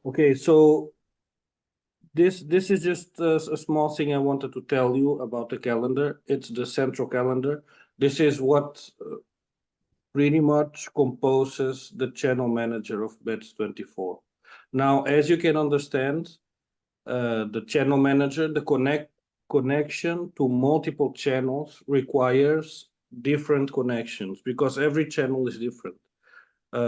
Okay, so this is just a small thing I wanted to tell you about the calendar. It's the central calendar. This is what pretty much composes the channel manager of Bets24. Now, as you can understand, the channel manager, the connection to multiple channels requires different connections because every channel is different.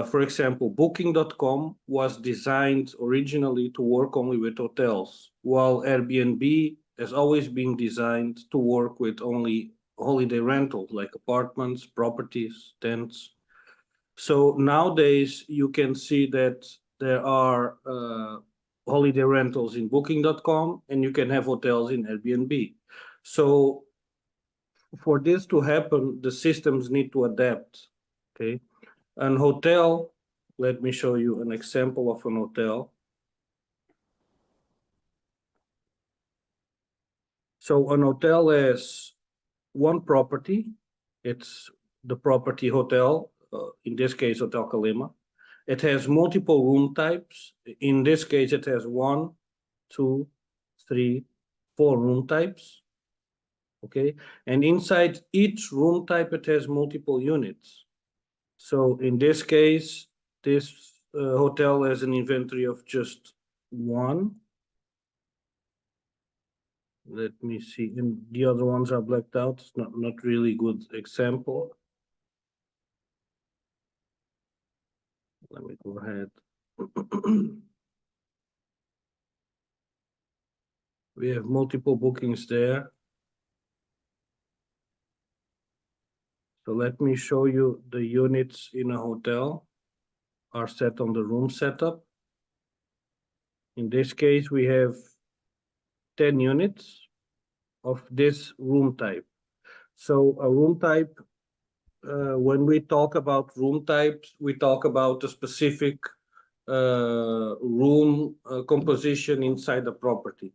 For example, Booking.com was designed originally to work only with hotels, while Airbnb has always been designed to work with only holiday rentals like apartments, properties, tents. So nowadays you can see that there are holiday rentals in Booking.com and you can have hotels in Airbnb. So for this to happen, the systems need to adapt. Okay. An hotel, let me show you an example of an hotel. So an hotel has one property. It's the property hotel, in this case, Hotel Kalema. It has multiple room types. In this case, it has 1, 2, 3, 4 room types. Okay. And inside each room type, it has multiple units. So in this case, this hotel has an inventory of just 1. Let me see. And the other ones are blacked out. It's not really good example. Let me go ahead. We have multiple bookings there. So let me show you the units in a hotel are set on the room setup. In this case, we have 10 units of this room type. So a room type, when we talk about room types, we talk about a specific room composition inside the property.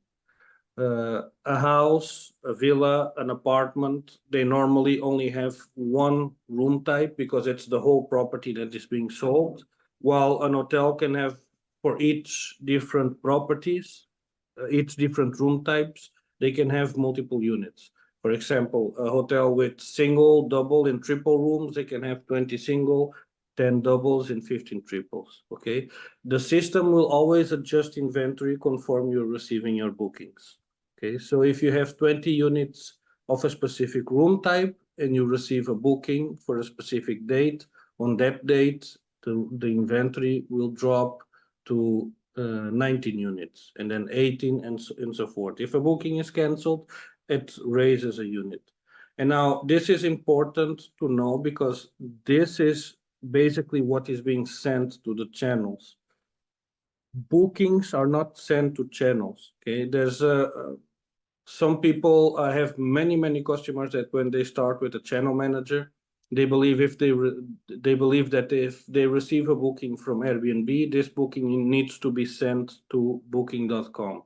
A house, a villa, an apartment, they normally only have one room type because it's the whole property that is being sold, while an hotel can have for each different properties, each different room types, they can have multiple units. For example, a hotel with single, double, and triple rooms, they can have 20 single, 10 doubles, and 15 triples, okay? The system will always adjust inventory conform you're receiving your bookings. Okay, so if you have 20 units of a specific room type and you receive a booking for a specific date, on that date, the inventory will drop to 19 units and then 18 and so forth. If a booking is canceled, it raises a unit. And now this is important to know because this is basically what is being sent to the channels. Bookings are not sent to channels. Okay, there's some people have many customers that when they start with a channel manager, they believe if they believe that if they receive a booking from Airbnb, this booking needs to be sent to Booking.com.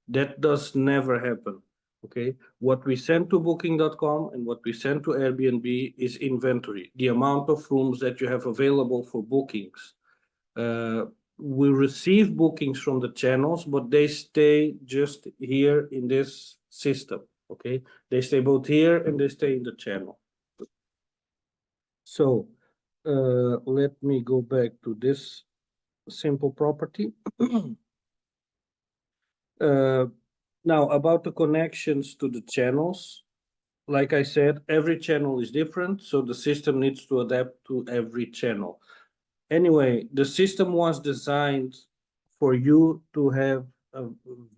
That does never happen. Okay, what we send to Booking.com and what we send to Airbnb is inventory, the amount of rooms that you have available for bookings. We receive bookings from the channels, but they stay just here in this system, okay? They stay both here and they stay in the channel. So let me go back to this simple property. Now, about the connections to the channels, like I said, every channel is different, so the system needs to adapt to every channel. Anyway, the system was designed for you to have a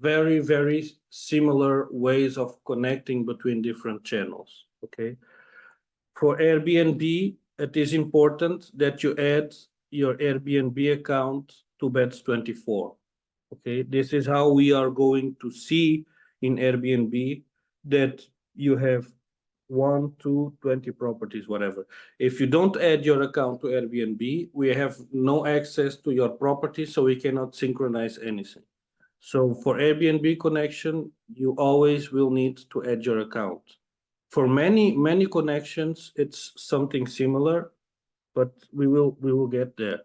very similar ways of connecting between different channels. Okay. For Airbnb, it is important that you add your Airbnb account to Bets24. Okay, this is how we are going to see in Airbnb that you have 1, 2, 20 properties, whatever. If you don't add your account to Airbnb, we have no access to your property, so we cannot synchronize anything. So for Airbnb connection, you always will need to add your account. For many connections, it's something similar, but we will get there.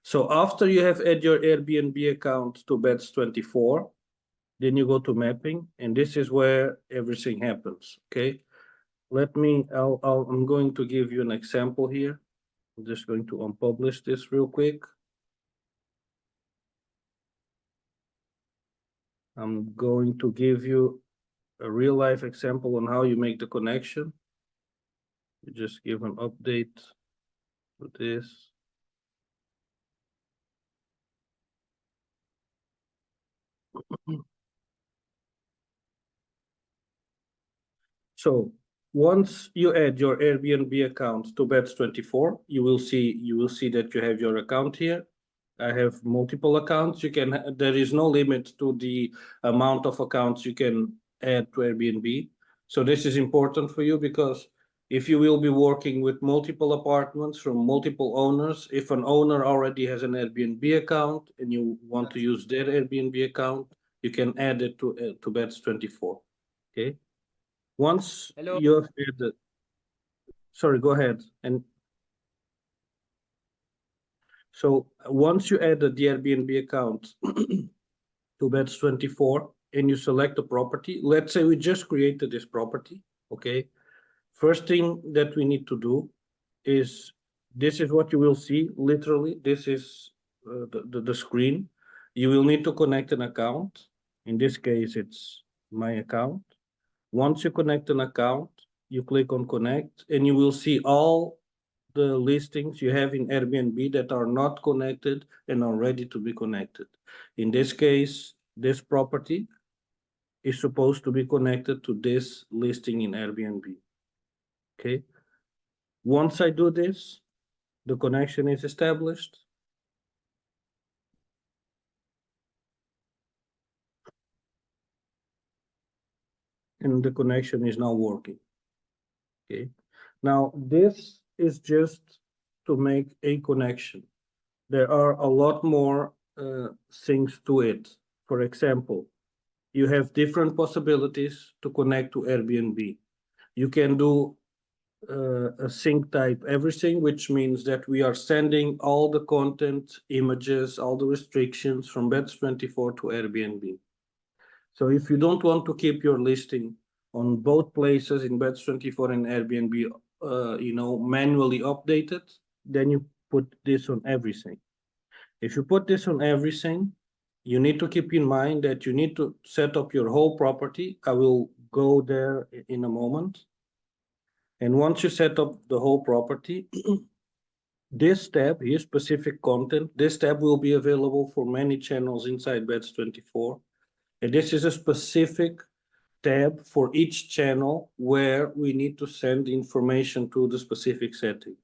So after you have added your Airbnb account to Beds24, then you go to mapping, and this is where everything happens, okay? I'm going to give you an example here. I'm just going to unpublish this real quick. I'm going to give you a real life example on how you make the connection. You just give an update to this. So once you add your Airbnb account to Beds24, you will see that you have your account here. I have multiple accounts. There is no limit to the amount of accounts you can add to Airbnb. So this is important for you because if you will be working with multiple apartments from multiple owners, if an owner already has an Airbnb account and you want to use their Airbnb account, you can add it to Beds24. Okay. Once Hello. you have added, sorry, go ahead. And so once you add the Airbnb account to Beds24 and you select the property, let's say we just created this property, okay? First thing that we need to do is, this is what you will see, literally, this is the screen. You will need to connect an account. In this case, it's my account. Once you connect an account, you click on connect and you will see all the listings you have in Airbnb that are not connected and are ready to be connected. In this case, this property is supposed to be connected to this listing in Airbnb. Okay. Once I do this, the connection is established. And the connection is now working. Okay. Now, this is just to make a connection. There are a lot more things to it. For example, you have different possibilities to connect to Airbnb. You can do a sync type everything, which means that we are sending all the content, images, all the restrictions from Beds24 to Airbnb. So if you don't want to keep your listing on both places in Beds24 and Airbnb, manually updated, then you put this on everything. If you put this on everything, you need to keep in mind that you need to set up your whole property. I will go there in a moment. And once you set up the whole property, this tab here, specific content, this tab will be available for many channels inside Beds24. And this is a specific tab for each channel where we need to send information to the specific settings.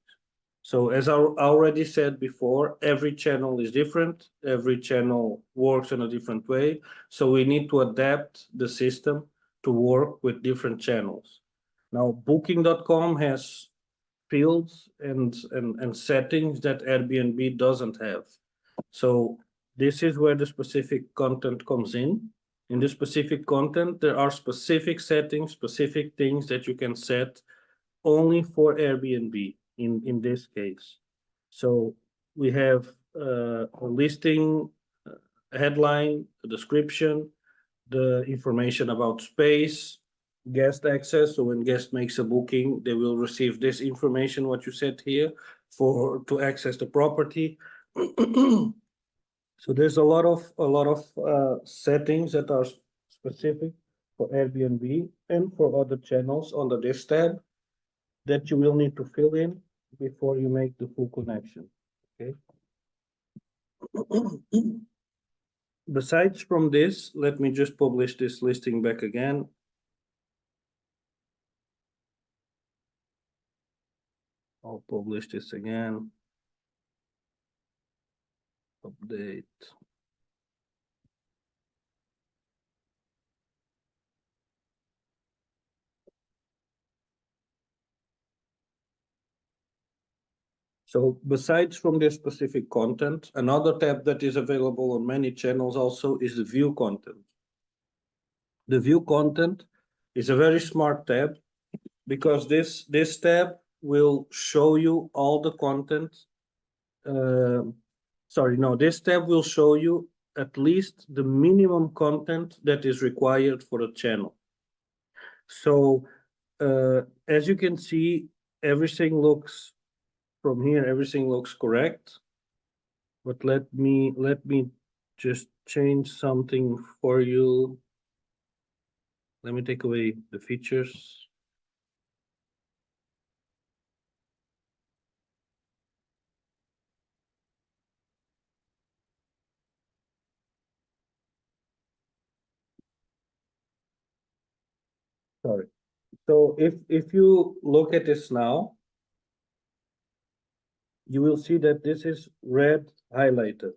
So as I already said before, every channel is different. Every channel works in a different way. So we need to adapt the system to work with different channels. Now, Booking.com has fields and settings that Airbnb doesn't have. So this is where the specific content comes in. In the specific content, there are specific settings, specific things that you can set only for Airbnb in this case. So we have a listing, headline, a description, the information about space, guest access. So when guest makes a booking, they will receive this information, what you said here, to access the property. So there's a lot of settings that are specific for Airbnb and for other channels under this tab that you will need to fill in before you make the full connection. Okay. Besides from this, let me just publish this listing back again. I'll publish this again. Update. So besides from this specific content, another tab that is available on many channels also is the view content. The view content is a very smart tab because this tab will show you all the content Sorry, no, this tab will show you at least the minimum content that is required for a channel. So as you can see, everything looks from here, everything looks correct. But let me just change something for you. Let me take away the features. Sorry. So if you look at this now, you will see that this is red highlighted.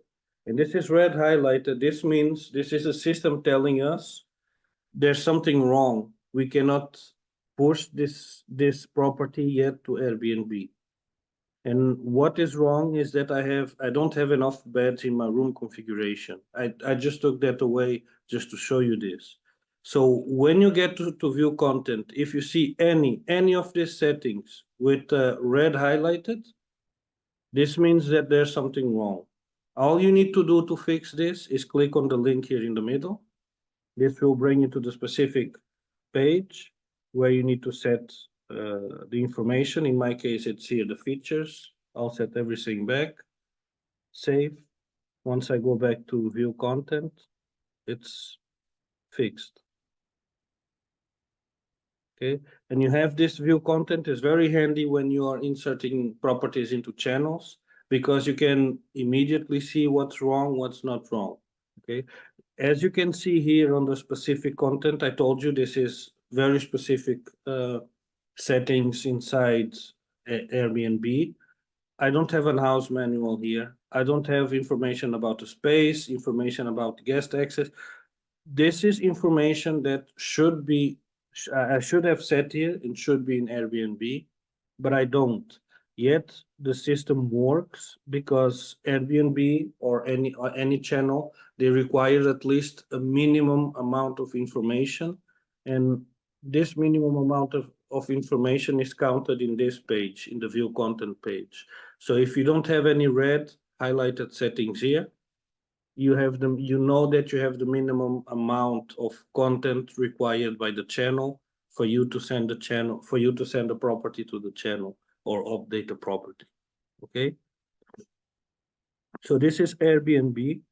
And this is red highlighted. This means this is a system telling us there's something wrong. We cannot push this property yet to Airbnb. And what is wrong is that I don't have enough beds in my room configuration. I just took that away just to show you this. So when you get to view content, if you see any of these settings with red highlighted, this means that there's something wrong. All you need to do to fix this is click on the link here in the middle. This will bring you to the specific page where you need to set the information. In my case, it's here, the features. I'll set everything back, save. Once I go back to view content, it's fixed. Okay, and you have this view content is very handy when you are inserting properties into channels because you can immediately see what's wrong, what's not wrong. Okay, as you can see here on the specific content, I told you this is very specific settings inside Airbnb. I don't have an house manual here. I don't have information about the space, information about guest access. This is information that should be, I should have set here and should be in Airbnb, but I don't. Yet the system works because Airbnb or any channel, they require at least a minimum amount of information. And this minimum amount of information is counted in this page, in the view content page. So if you don't have any red highlighted settings here, you have them, you know that you have the minimum amount of content required by the channel for you to send the channel, for you to send a property to the channel or update the property. Okay. So this is Airbnb.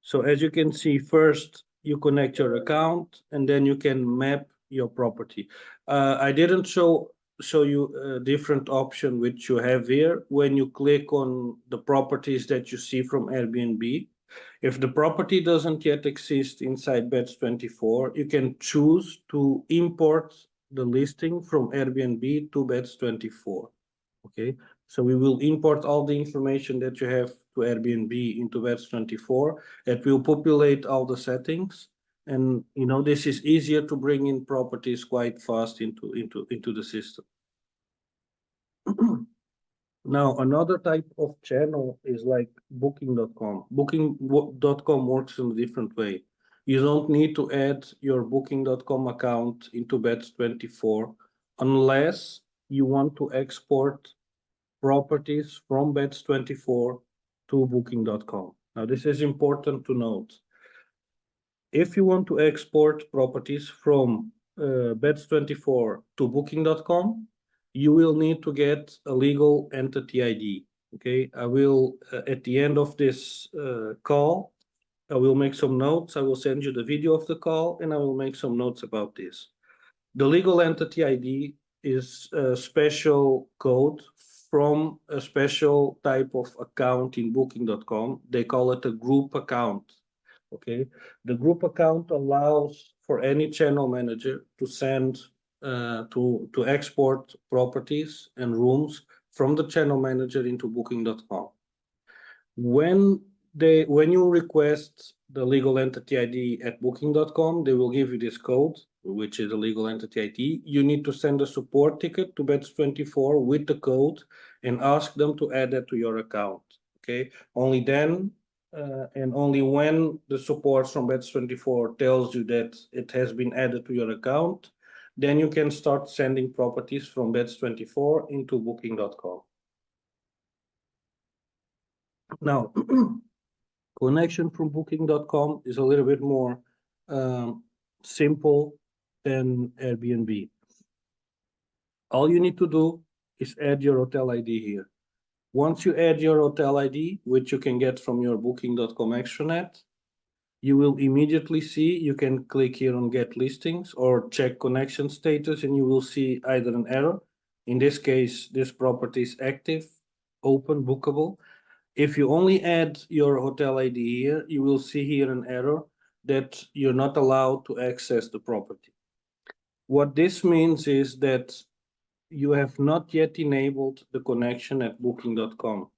So as you can see, first you connect your account and then you can map your property. I didn't show you a different option which you have here. When you click on the properties that you see from Airbnb, if the property doesn't yet exist inside Beds24, you can choose to import the listing from Airbnb to Beds24. Okay, so we will import all the information that you have to Airbnb into Beds24. It will populate all the settings, and you know this is easier to bring in properties quite fast into the system. Now, another type of channel is like Booking.com. Booking.com works in a different way. You don't need to add your Booking.com account into Beds24 unless you want to export properties from Beds24 to Booking.com. Now, this is important to note. If you want to export properties from Beds24 to Booking.com, you will need to get a legal entity ID. Okay, I will, at the end of this call, I will make some notes. I will send you the video of the call and I will make some notes about this. The legal entity ID is a special code from a special type of account in Booking.com. They call it a group account. Okay, the group account allows for any channel manager to send to export properties and rooms from the channel manager into Booking.com. When you request the legal entity ID at Booking.com, they will give you this code, which is a legal entity ID. You need to send a support ticket to Beds24 with the code and ask them to add that to your account. Okay, only then and only when the support from Beds24 tells you that it has been added to your account, then you can start sending properties from Beds24 into Booking.com. Now, connection from booking.com is a little bit more simple than Airbnb. All you need to do is add your hotel ID here. Once you add your hotel ID, which you can get from your booking.com extranet, you will immediately see, you can click here on get listings or check connection status, and you will see either an error. In this case, this property is active, open, bookable. If you only add your hotel ID here, you will see here an error that you're not allowed to access the property. What this means is that you have not yet enabled the connection at booking.com.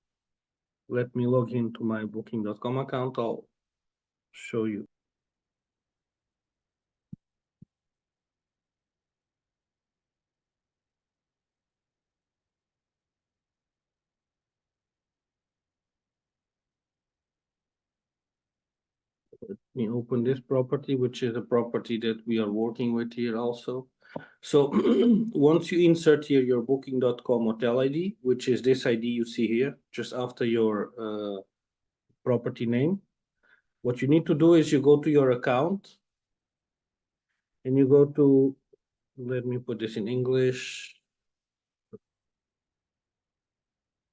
Let me log into my booking.com account. I'll show you. Let me open this property, which is a property that we are working with here also. So once you insert here your booking.com hotel ID, which is this ID you see here, just after your property name, what you need to do is you go to your account and you go to, let me put this in English.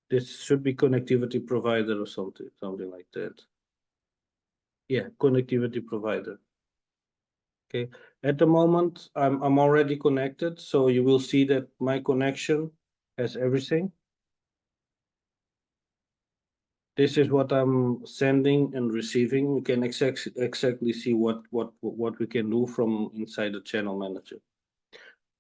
This should be connectivity provider or something like that. Yeah, connectivity provider. Okay, at the moment I'm already connected, so you will see that my connection has everything. This is what I'm sending and receiving. You can exactly see what we can do from inside the channel manager.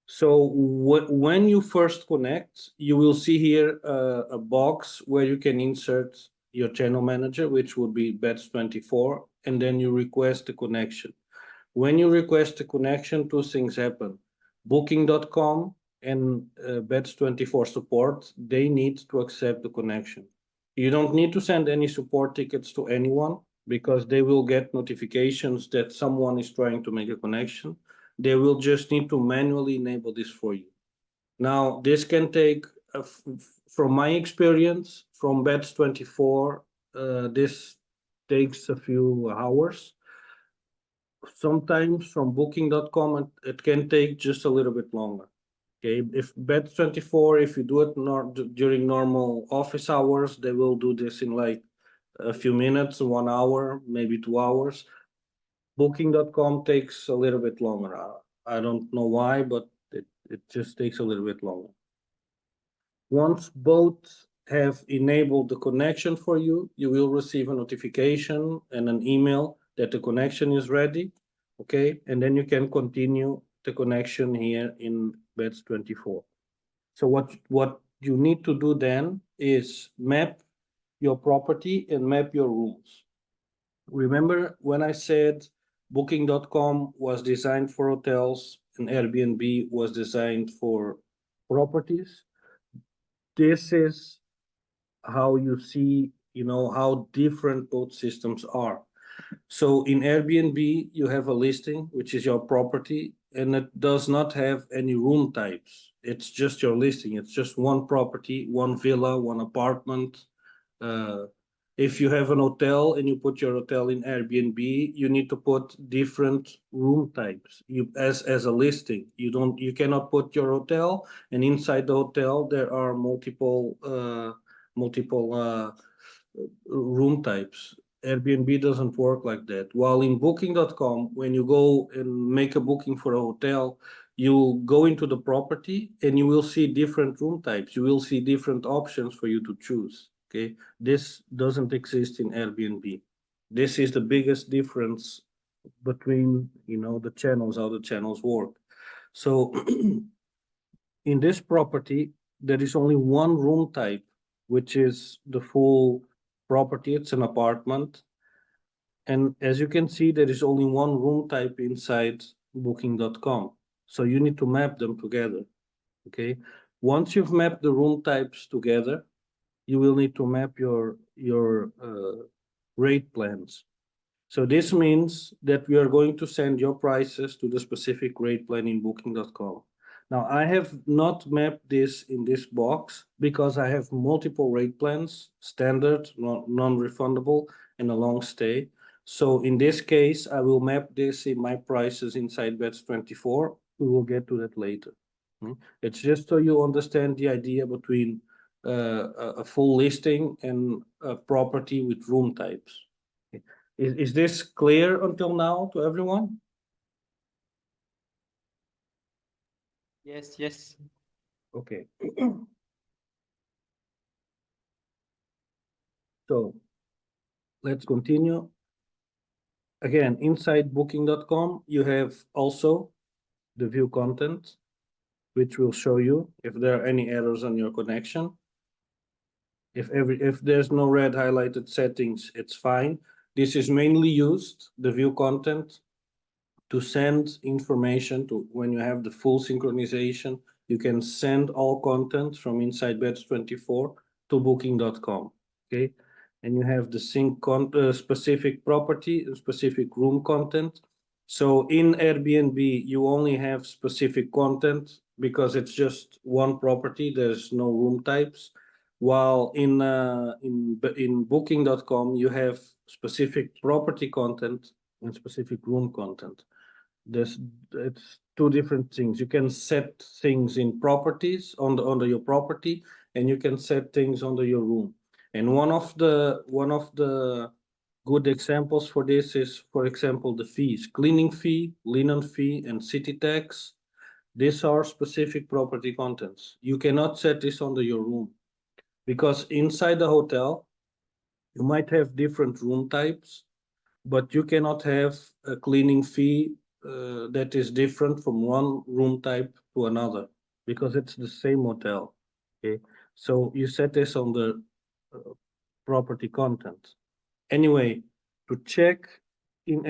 So when you first connect, you will see here a box where you can insert your channel manager, which would be Bets24, and then you request the connection. When you request a connection, two things happen. Booking.com and Bets24 support, they need to accept the connection. You don't need to send any support tickets to anyone because they will get notifications that someone is trying to make a connection. They will just need to manually enable this for you. Now, this can take, from my experience, from Bets24, this takes a few hours. Sometimes from booking.com, it can take just a little bit longer. Okay, if Bets24, if you do it during normal office hours, they will do this in like a few minutes, 1 hour, maybe 2 hours. Booking.com takes a little bit longer. I don't know why, but it just takes a little bit longer. Once both have enabled the connection for you, you will receive a notification and an email that the connection is ready. Okay, and then you can continue the connection here in Bets24. So what you need to do then is map your property and map your rooms. Remember when I said booking.com was designed for hotels and Airbnb was designed for properties? This is how you see, how different both systems are. So in Airbnb, you have a listing, which is your property, and it does not have any room types. It's just your listing. It's just one property, one villa, one apartment. If you have an hotel and you put your hotel in Airbnb, you need to put different room types. As a listing, you cannot put your hotel, and inside the hotel there are multiple room types. Airbnb doesn't work like that. While in booking.com, when you go and make a booking for a hotel, you go into the property and you will see different room types. You will see different options for you to choose. Okay, this doesn't exist in Airbnb. This is the biggest difference between the channels, how the channels work. So in this property, there is only one room type, which is the full property. It's an apartment. And as you can see, there is only one room type inside booking.com. So you need to map them together. Okay. Once you've mapped the room types together, you will need to map your rate plans. So this means that we are going to send your prices to the specific rate plan in booking.com. Now, I have not mapped this in this box because I have multiple rate plans, standard, non-refundable, and a long stay. So in this case, I will map this in my prices inside Bets24. We will get to that later. It's just so you understand the idea between a full listing and a property with room types. Is this clear until now to everyone? Yes, yes. Okay. So let's continue. Again, inside booking.com, you have also the view content, which will show you if there are any errors on your connection. If there's no red highlighted settings, it's fine. This is mainly used, the view content, to send information to when you have the full synchronization. You can send all content from inside Bets24 to booking.com. Okay. And you have the specific property, specific room content. So in Airbnb, you only have specific content because it's just one property. There's no room types. While in booking.com, you have specific property content and specific room content. It's two different things. You can set things in properties under your property, and you can set things under your room. And one of the good examples for this is, for example, the fees: cleaning fee, linen fee, and city tax. These are specific property contents. You cannot set this under your room because inside the hotel you might have different room types, but you cannot have a cleaning fee that is different from one room type to another because it's the same hotel. Okay, so you set this on the property content. Anyway, to check in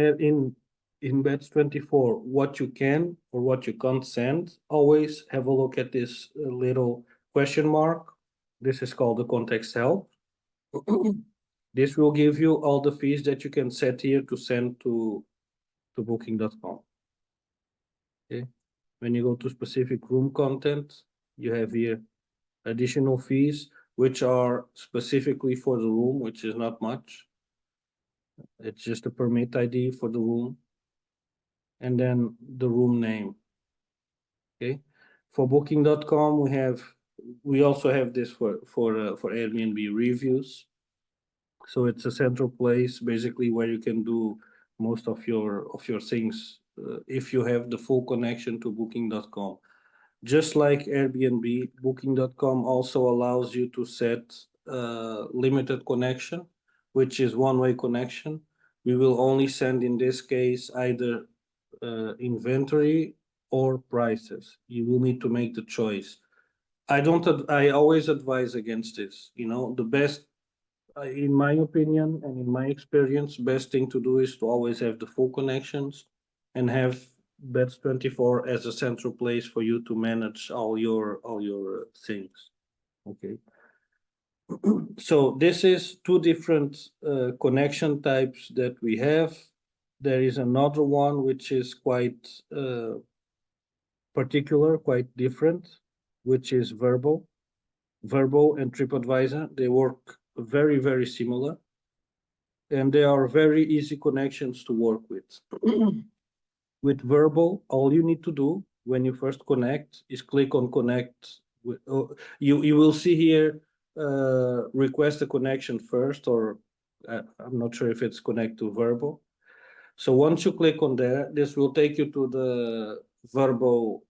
Bets24 what you can or what you can't send, always have a look at this little question mark. This is called the context help. This will give you all the fees that you can set here to send to booking.com. Okay. When you go to specific room content, you have here additional fees, which are specifically for the room, which is not much. It's just a permit ID for the room. And then the room name. Okay. For booking.com, we also have this for Airbnb reviews. So it's a central place basically where you can do most of your things if you have the full connection to booking.com. Just like Airbnb, booking.com also allows you to set limited connection, which is one-way connection. We will only send in this case either inventory or prices. You will need to make the choice. I always advise against this. The best, in my opinion and in my experience, best thing to do is to always have the full connections and have Bets24 as a central place for you to manage all your things. Okay. So this is two different connection types that we have. There is another one which is quite particular, quite different, which is Vrbo. Vrbo and TripAdvisor, they work very, very similar. And they are very easy connections to work with. With Vrbo, all you need to do when you first connect is click on connect. You will see here request a connection first, or I'm not sure if it's connect to Vrbo. So once you click on there, this will take you to the Vrbo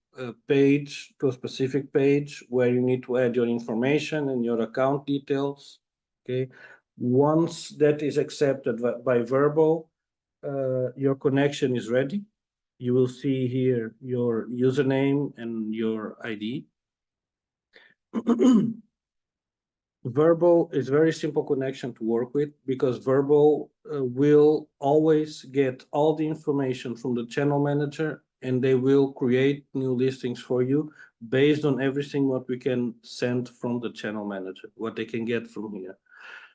page, to a specific page where you need to add your information and your account details. Okay. Once that is accepted by Vrbo, your connection is ready. You will see here your username and your ID. Vrbo is very simple connection to work with because Vrbo will always get all the information from the channel manager, and they will create new listings for you based on everything what we can send from the channel manager, what they can get from here.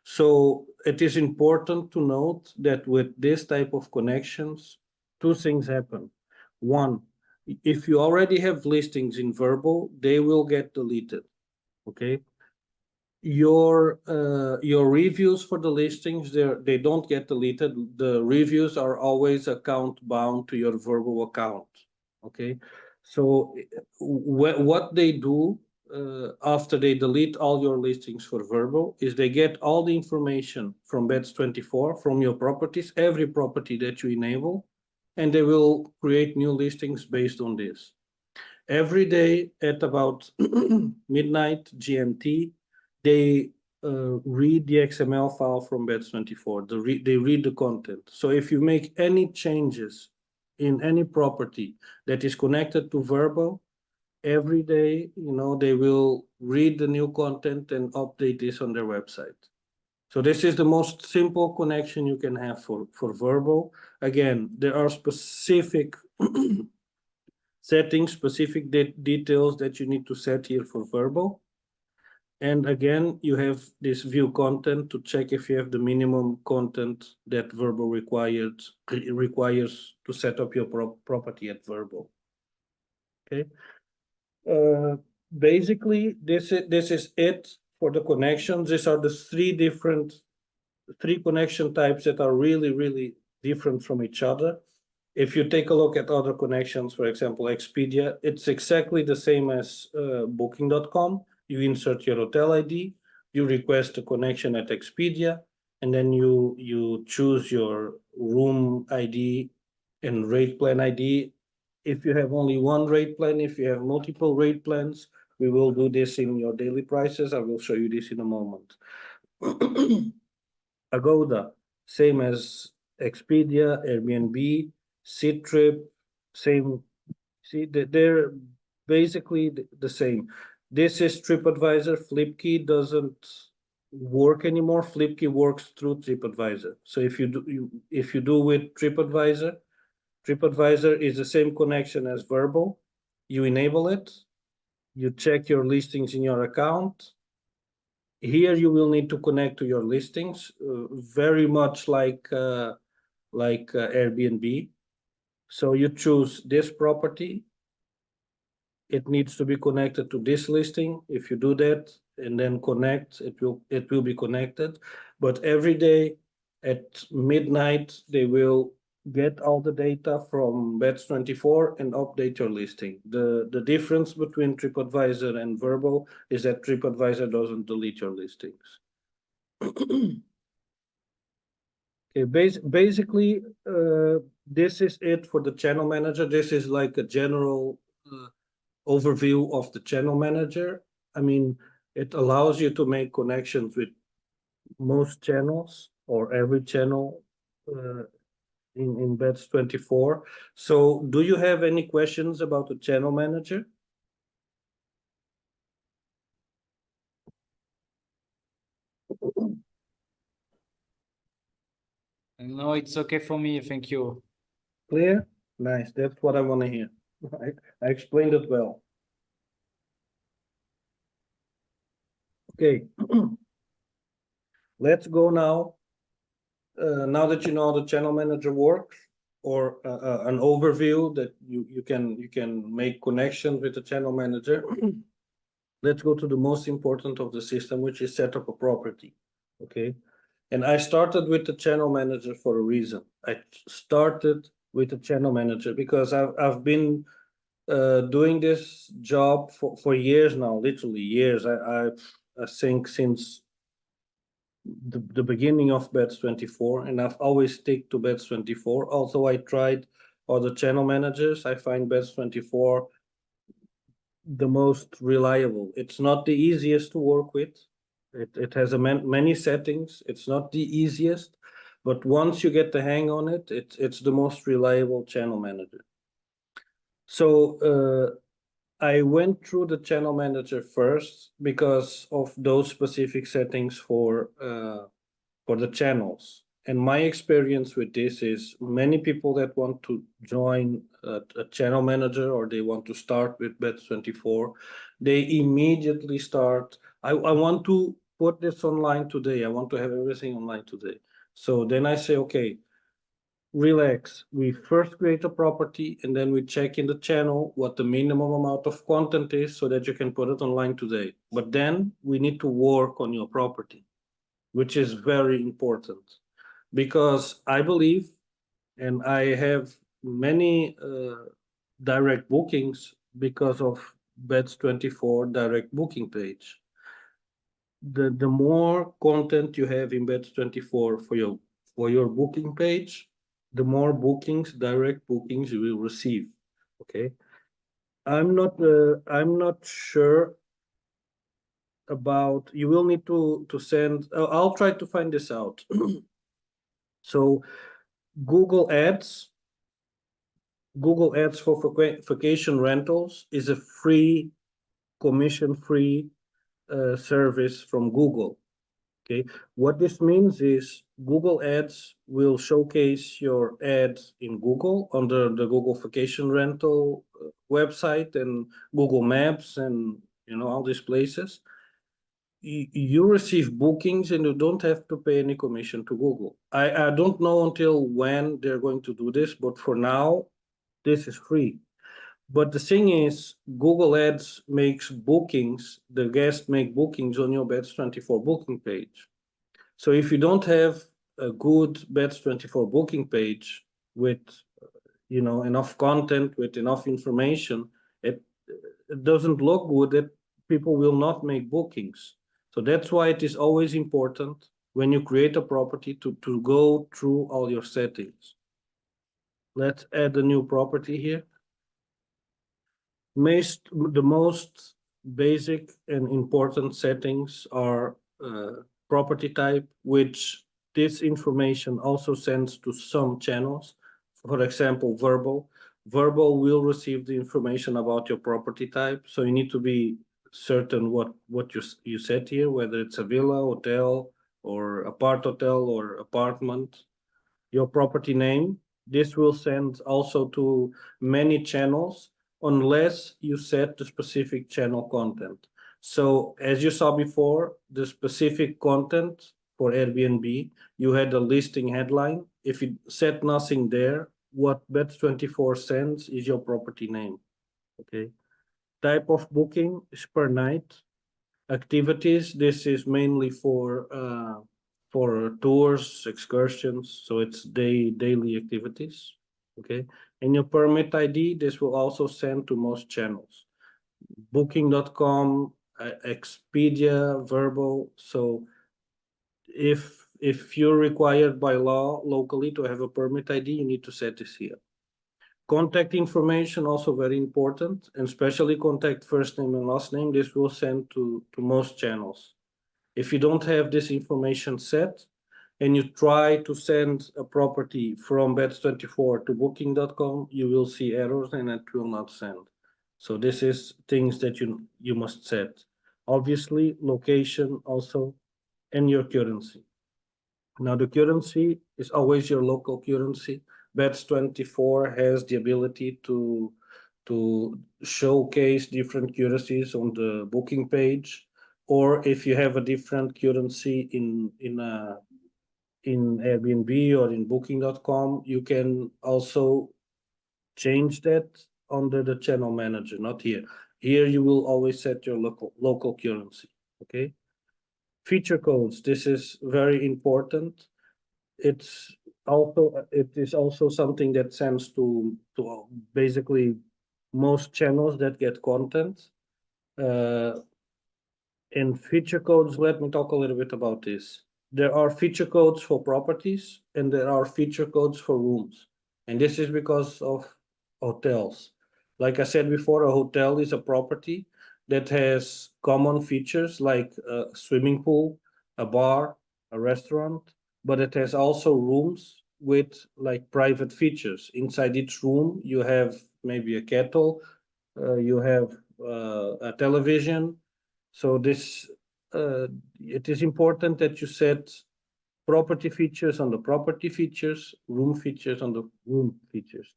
So it is important to note that with this type of connections, two things happen. One, If you already have listings in Verbal, they will get deleted, okay? Your reviews for the listings, they don't get deleted. The reviews are always account bound to your Verbal account, okay? So what they do after they delete all your listings for Verbal is they get all the information from Bets24 from your properties, every property that you enable, and they will create new listings based on this. Every day at about midnight GMT, they read the XML file from Bets24. They read the content. So if you make any changes in any property that is connected to Verbal, every day, they will read the new content and update this on their website. So this is the most simple connection you can have for Verbal. Again, there are specific settings, specific details that you need to set here for Verbal. And again, you have this view content to check if you have the minimum content that Verbal requires to set up your property at Verbal. Okay. Basically, this is it for the connections. These are the three connection types that are really, really different from each other. If you take a look at other connections, for example, Expedia, it's exactly the same as Booking.com. You insert your hotel ID, you request a connection at Expedia, and then you choose your room ID and rate plan ID. If you have only one rate plan, if you have multiple rate plans, we will do this in your daily prices. I will show you this in a moment. Agoda, same as Expedia, Airbnb, Ctrip, same. See, they're basically the same. This is TripAdvisor. Flipkey doesn't work anymore. Flipkey works through TripAdvisor. So if you do with TripAdvisor, TripAdvisor is the same connection as Verbal. You enable it. You check your listings in your account. Here you will need to connect to your listings, very much like Airbnb. So you choose this property. It needs to be connected to this listing. If you do that and then connect, it will be connected. But every day at midnight, they will get all the data from Bets24 and update your listing. The difference between TripAdvisor and Verbal is that TripAdvisor doesn't delete your listings. Okay, basically, this is it for the channel manager. This is like a general overview of the channel manager. I mean, it allows you to make connections with most channels or every channel in Bets24. So do you have any questions about the channel manager? No, it's okay for me. Thank you. Clear? Nice. That's what I want to hear. I explained it well. Okay. Let's go now. Now that you know how the channel manager works, or an overview that you can make connections with the channel manager, let's go to the most important of the system, which is set up a property. Okay. And I started with the channel manager for a reason. I started with the channel manager because I've been doing this job for years now, literally years. I think since the beginning of Bets24, and I've always stick to Bets24. Also, I tried other channel managers. I find Bets24 the most reliable. It's not the easiest to work with. It has many settings. It's not the easiest, but once you get the hang on it, it's the most reliable channel manager. So I went through the channel manager first because of those specific settings for the channels. And my experience with this is many people that want to join a channel manager or they want to start with Bets24, they immediately start. I want to put this online today. I want to have everything online today. So then I say, okay, relax. We first create a property and then we check in the channel what the minimum amount of content is so that you can put it online today. But then we need to work on your property, which is very important because I believe, and I have many direct bookings because of Bets24 direct booking page. The more content you have in Bets24 for your booking page, the more bookings, direct bookings you will receive. Okay, I'm not sure about. You will need to send. I'll try to find this out. So Google Ads for vacation rentals is a free, commission-free service from Google. Okay, what this means is Google Ads will showcase your ads in Google under the Google Vacation Rental website and Google Maps and all these places. You receive bookings and you don't have to pay any commission to Google. I don't know until when they're going to do this, but for now, this is free. But the thing is, Google Ads makes bookings, the guests make bookings on your Bets24 booking page. So if you don't have a good Bets24 booking page with enough content, with enough information, it doesn't look good that people will not make bookings. So that's why it is always important when you create a property to go through all your settings. Let's add a new property here. The most basic and important settings are property type, which this information also sends to some channels. For example, Verbal. Verbal will receive the information about your property type, so you need to be certain what you set here, whether it's a villa, hotel, or apart hotel or apartment. Your property name. This will send also to many channels unless you set the specific channel content. So as you saw before, the specific content for Airbnb, you had a listing headline. If you set nothing there, what Bets24 sends is your property name. Okay. Type of booking is per night. Activities, this is mainly for tours, excursions, so it's daily activities. Okay. And your permit ID, this will also send to most channels. Booking.com, Expedia, Verbal. So if you're required by law locally to have a permit ID, you need to set this here. Contact information also very important, and especially contact first name and last name. This will send to most channels. If you don't have this information set and you try to send a property from Bets24 to Booking.com, you will see errors and it will not send. So this is things that you must set. Obviously, location also, and your currency. Now the currency is always your local currency. Bets24 has the ability to showcase different currencies on the booking page, or if you have a different currency in Airbnb or in Booking.com, you can also change that under the channel manager, not here. Here you will always set your local currency. Okay. Feature codes. This is very important. It is also something that sends to basically most channels that get content. And feature codes, let me talk a little bit about this. There are feature codes for properties and there are feature codes for rooms. And this is because of hotels. Like I said before, a hotel is a property that has common features like a swimming pool, a bar, a restaurant, but it has also rooms with like private features. Inside each room, you have maybe a kettle, you have a television. So this it is important that you set property features on the property features, room features on the room features.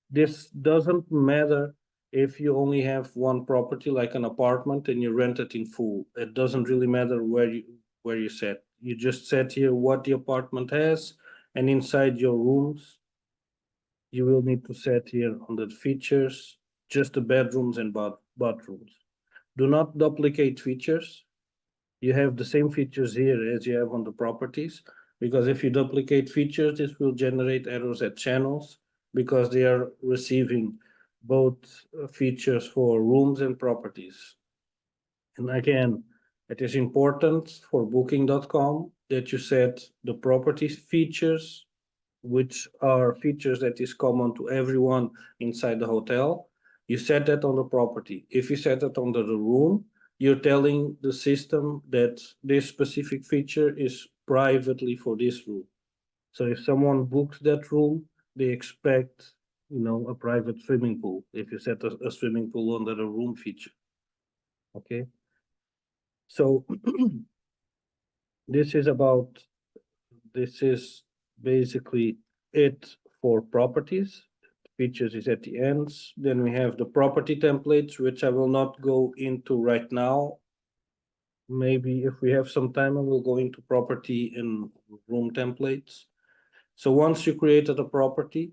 This doesn't matter if you only have one property like an apartment and you rent it in full. It doesn't really matter where you set. You just set here what the apartment has, and inside your rooms you will need to set here on the features, just the bedrooms and bathrooms. Do not duplicate features. You have the same features here as you have on the properties, because if you duplicate features, this will generate errors at channels because they are receiving both features for rooms and properties. And again, it is important for booking.com that you set the properties features, which are features that is common to everyone inside the hotel. You set that on the property. If you set it under the room, you're telling the system that this specific feature is privately for this room. So if someone books that room, they expect, a private swimming pool. If you set a swimming pool under a room feature, okay? So this is basically it for properties. Features is at the ends. Then we have the property templates, which I will not go into right now. Maybe if we have some time, I will go into property and room templates. So once you created a property,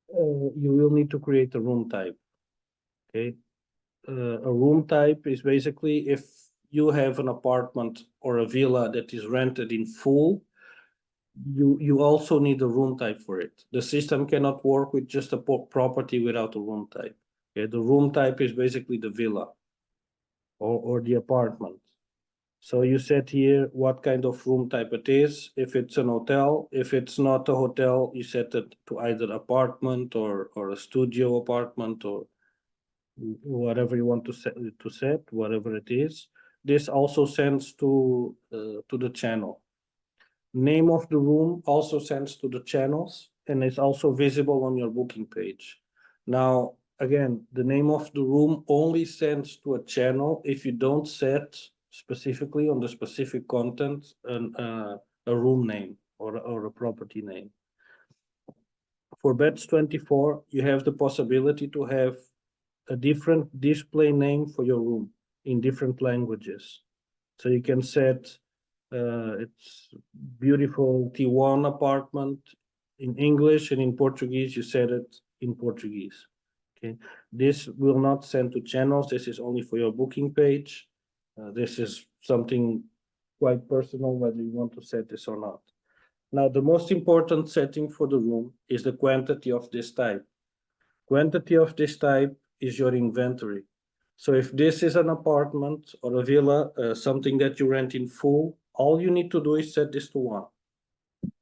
you will need to create a room type, okay? A room type is basically if you have an apartment or a villa that is rented in full, you also need a room type for it. The system cannot work with just a property without a room type. Okay, the room type is basically the villa or the apartment. So you set here what kind of room type it is. If it's an hotel, if it's not a hotel, you set it to either apartment or a studio apartment or whatever you want to set, whatever it is. This also sends to the channel. Name of the room also sends to the channels and is also visible on your booking page. Now, again, the name of the room only sends to a channel if you don't set specifically on the specific content a room name or a property name. For Beds24, you have the possibility to have a different display name for your room in different languages. So you can set it's beautiful T1 apartment in English, and in Portuguese you set it in Portuguese. Okay, this will not send to channels. This is only for your booking page. This is something quite personal whether you want to set this or not. Now, the most important setting for the room is the quantity of this type. Quantity of this type is your inventory. So if this is an apartment or a villa, something that you rent in full, all you need to do is set this to 1.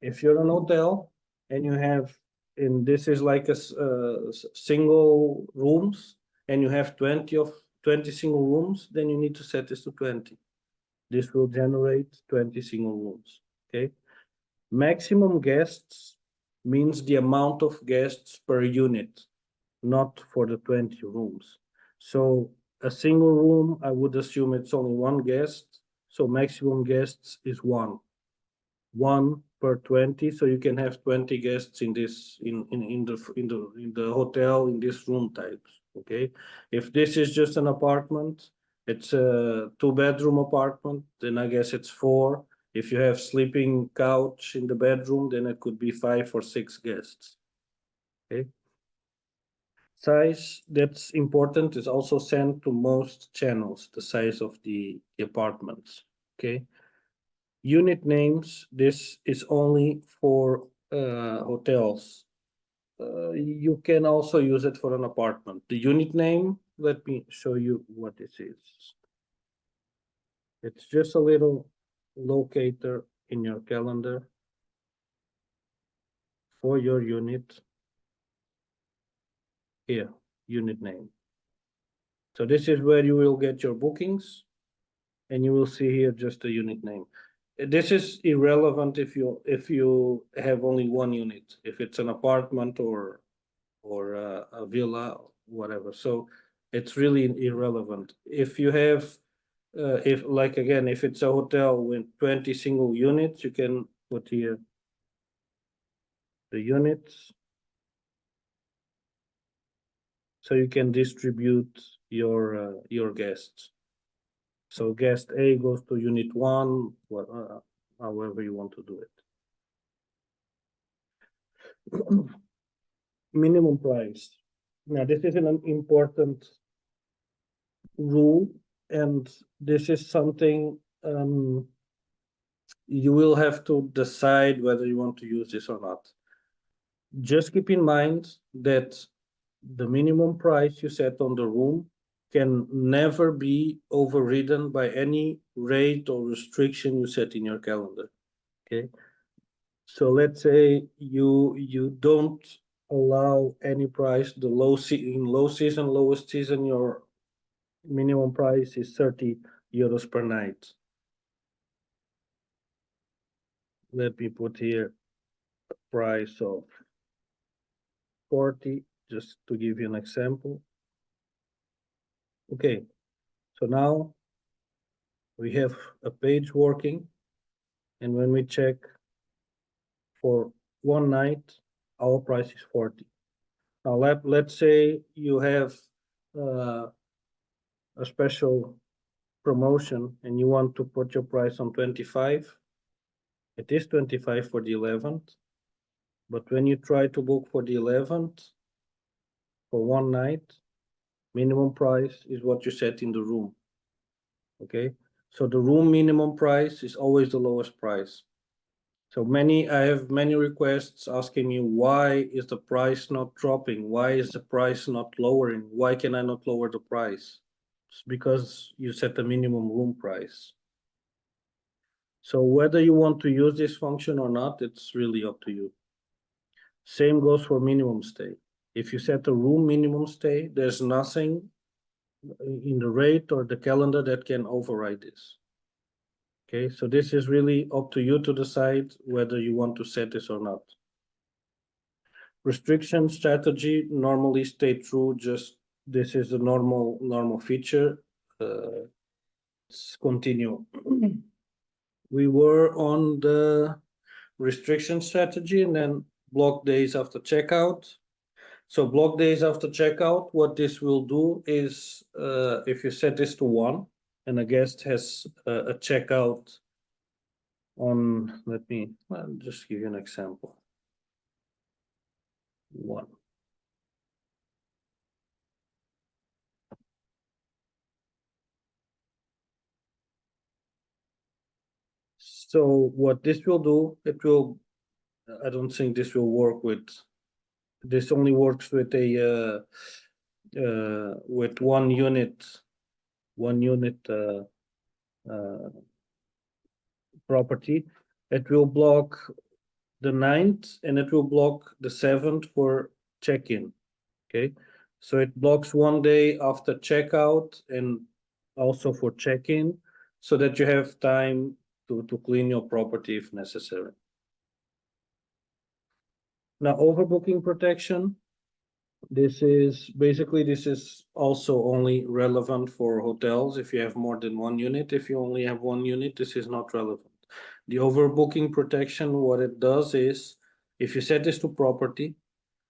If you're an hotel and you have, and this is like a single rooms, and you have 20 single rooms, then you need to set this to 20. This will generate 20 single rooms, okay? Maximum guests means the amount of guests per unit, not for the 20 rooms. So a single room, I would assume it's only 1 guest. So maximum guests is 1 per 20. So you can have 20 guests in this in the hotel in this room types. Okay. If this is just an apartment, it's a 2-bedroom apartment, then I guess it's 4. If you have sleeping couch in the bedroom, then it could be 5 or 6 guests. Okay. Size that's important is also sent to most channels, the size of the apartments, okay? Unit names, this is only for hotels. You can also use it for an apartment. The unit name, let me show you what this is. It's just a little locator in your calendar for your unit. Here, unit name. So this is where you will get your bookings, and you will see here just a unit name. This is irrelevant if you have only 1 unit, if it's an apartment or a villa, whatever. So it's really irrelevant. If you have, if it's a hotel with 20 single units, you can put here the units. So you can distribute your guests. So guest A goes to unit 1, however you want to do it. minimum price. Now, this is an important rule, and this is something you will have to decide whether you want to use this or not. Just keep in mind that the minimum price you set on the room can never be overridden by any rate or restriction you set in your calendar. Okay. So let's say you don't allow any price, in low season, lowest season, your minimum price is 30 euros per night. Let me put here a price of 40, just to give you an example. Okay, so now we have a page working, and when we check for one night, our price is 40. Now let's say you have a special promotion and you want to put your price on 25. It is 25 for the 11th, but when you try to book for the 11th for one night, minimum price is what you set in the room. Okay, so the room minimum price is always the lowest price. So I have many requests asking me, why is the price not dropping? Why is the price not lowering? Why can I not lower the price? It's because you set the minimum room price. So whether you want to use this function or not, it's really up to you. Same goes for minimum stay. If you set a room minimum stay, there's nothing in the rate or the calendar that can override this. Okay, so this is really up to you to decide whether you want to set this or not. Restriction strategy normally stay true, just this is a normal feature. Let's continue. We were on the restriction strategy and then block days after checkout. So block days after checkout, what this will do is if you set this to 1 and a guest has a checkout on, I'll just give you an example. 1. So what this will do, I don't think this will work with, this only works with with one unit property. It will block the 9th and it will block the 7th for check-in. Okay, so it blocks one day after checkout and also for check-in, so that you have time to clean your property if necessary. Now, overbooking protection. This is also only relevant for hotels if you have more than one unit. If you only have one unit, this is not relevant. The overbooking protection, what it does is, if you set this to property,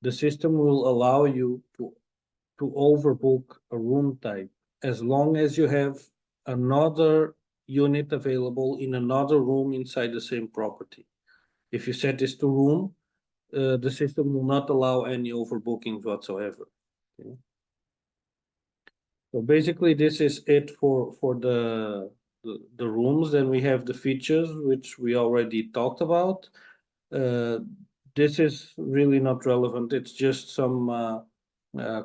the system will allow you to overbook a room type as long as you have another unit available in another room inside the same property. If you set this to room, the system will not allow any overbookings whatsoever. Okay. So basically, this is it for the rooms. Then we have the features, which we already talked about. This is really not relevant. It's just some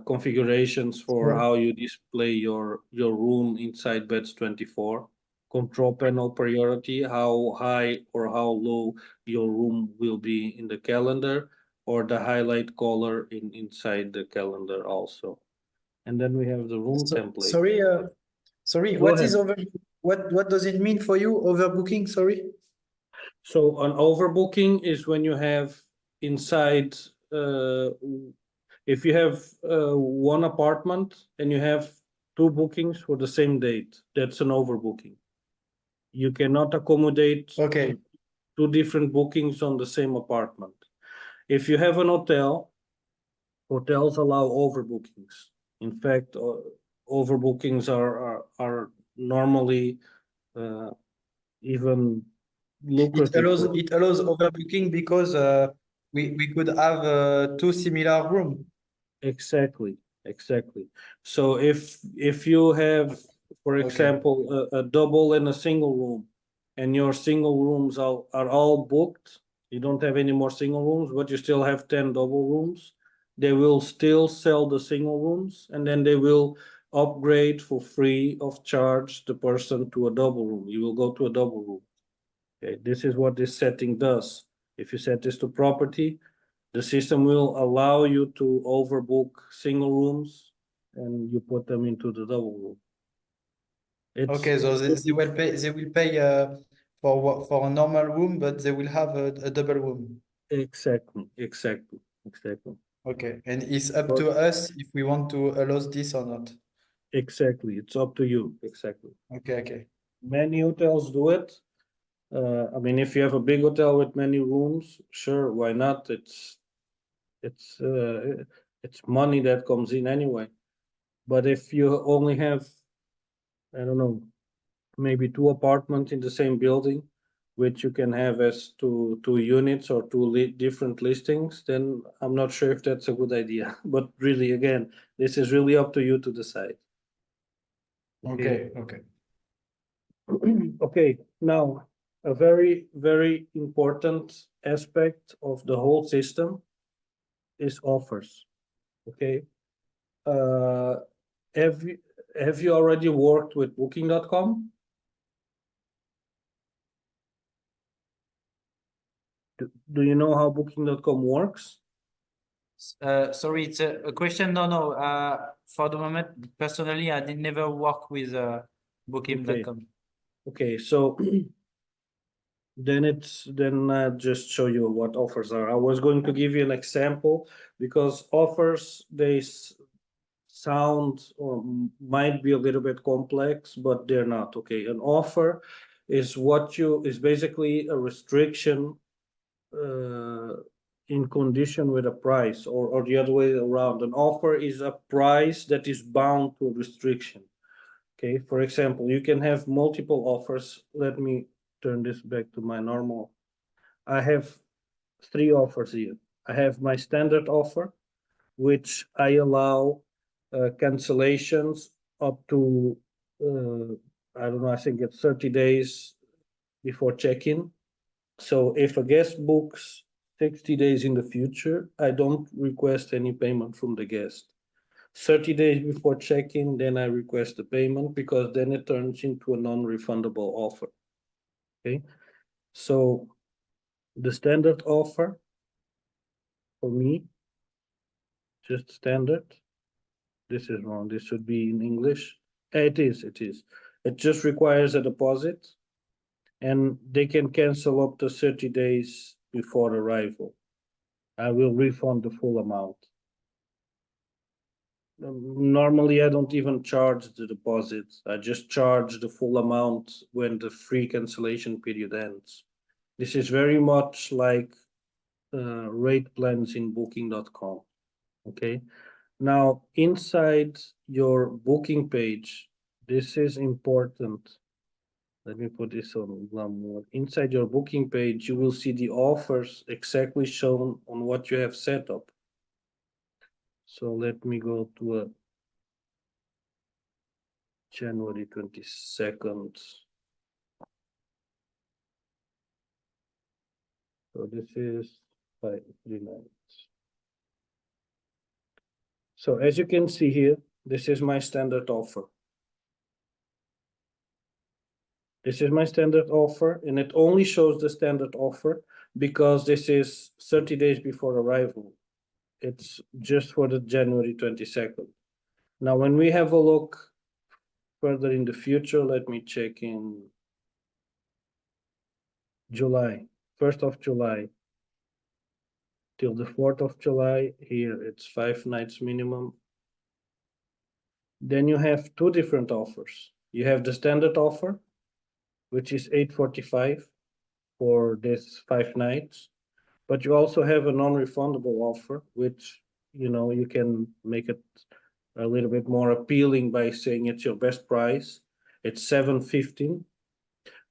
configurations for how you display your room inside Beds24. Control panel priority, how high or how low your room will be in the calendar, or the highlight color inside the calendar also. And then we have the room template. Sorry, Go what ahead. is what does it mean for you, overbooking? Sorry. So an overbooking is when you have inside, if you have one apartment and you have 2 bookings for the same date, that's an overbooking. You cannot accommodate Okay. 2 different bookings on the same apartment. If you have an hotel, hotels allow overbookings. In fact, overbookings are normally even lucrative. It allows overbooking because we could have two similar room. Exactly, exactly. So if you have, for Okay. example, a double and a single room, and your single rooms are all booked, you don't have any more single rooms, but you still have 10 double rooms, they will still sell the single rooms, and then they will upgrade for free of charge the person to a double room. You will go to a double room. Okay, this is what this setting does. If you set this to property, the system will allow you to overbook single rooms and you put them into the double room. It's Okay, so they will pay for a normal room, but they will have a double room. exactly. Okay, and it's up But to us if we want to allow this or not. exactly, it's up to you. Exactly. Okay. Many hotels do it. I mean, if you have a big hotel with many rooms, sure, why not? It's it's money that comes in anyway. But if you only have, I don't know, maybe two apartments in the same building, which you can have as two units or different listings, then I'm not sure if that's a good idea. But really, again, this is really up to you to decide. Okay. Okay, now a very, very important aspect of the whole system is offers. Okay. Uh, have you have you already worked with Booking.com? Do you know how Booking.com works? Sorry, it's a question. No. For the moment, personally, I did never work with Booking.com. Okay, so then just show you what offers are. I was going to give you an example because offers sound or might be a little bit complex, but they're not. Okay, an offer is basically a restriction in condition with a price, or the other way around. An offer is a price that is bound to a restriction. Okay, for example, you can have multiple offers. Let me turn this back to my normal. I have three offers here. I have my standard offer, which I allow cancellations up to, I don't know, I think it's 30 days before check-in. So if a guest books 60 days in the future, I don't request any payment from the guest. 30 days before check-in, then I request the payment because then it turns into a non-refundable offer. Okay, so the standard offer for me, just standard. This is wrong. This should be in English. It is. It just requires a deposit and they can cancel up to 30 days before arrival. I will refund the full amount. Normally, I don't even charge the deposit. I just charge the full amount when the free cancellation period ends. This is very much like rate plans in Booking.com. Okay. Now, inside your booking page, this is important. Let me put this on one more. Inside your booking page, you will see the offers exactly shown on what you have set up. So let me go to a January 22nd. So this is 539. So as you can see here, this is my standard offer. This is my standard offer, and it only shows the standard offer because this is 30 days before arrival. It's just for the January 22nd. Now, when we have a look further in the future, let me check in July, 1st of July till the 4th of July. Here it's 5 nights minimum. Then you have two different offers. You have the standard offer, which is 845 for this 5 nights. But you also have a non-refundable offer, which, you can make it a little bit more appealing by saying it's your best price. It's 715.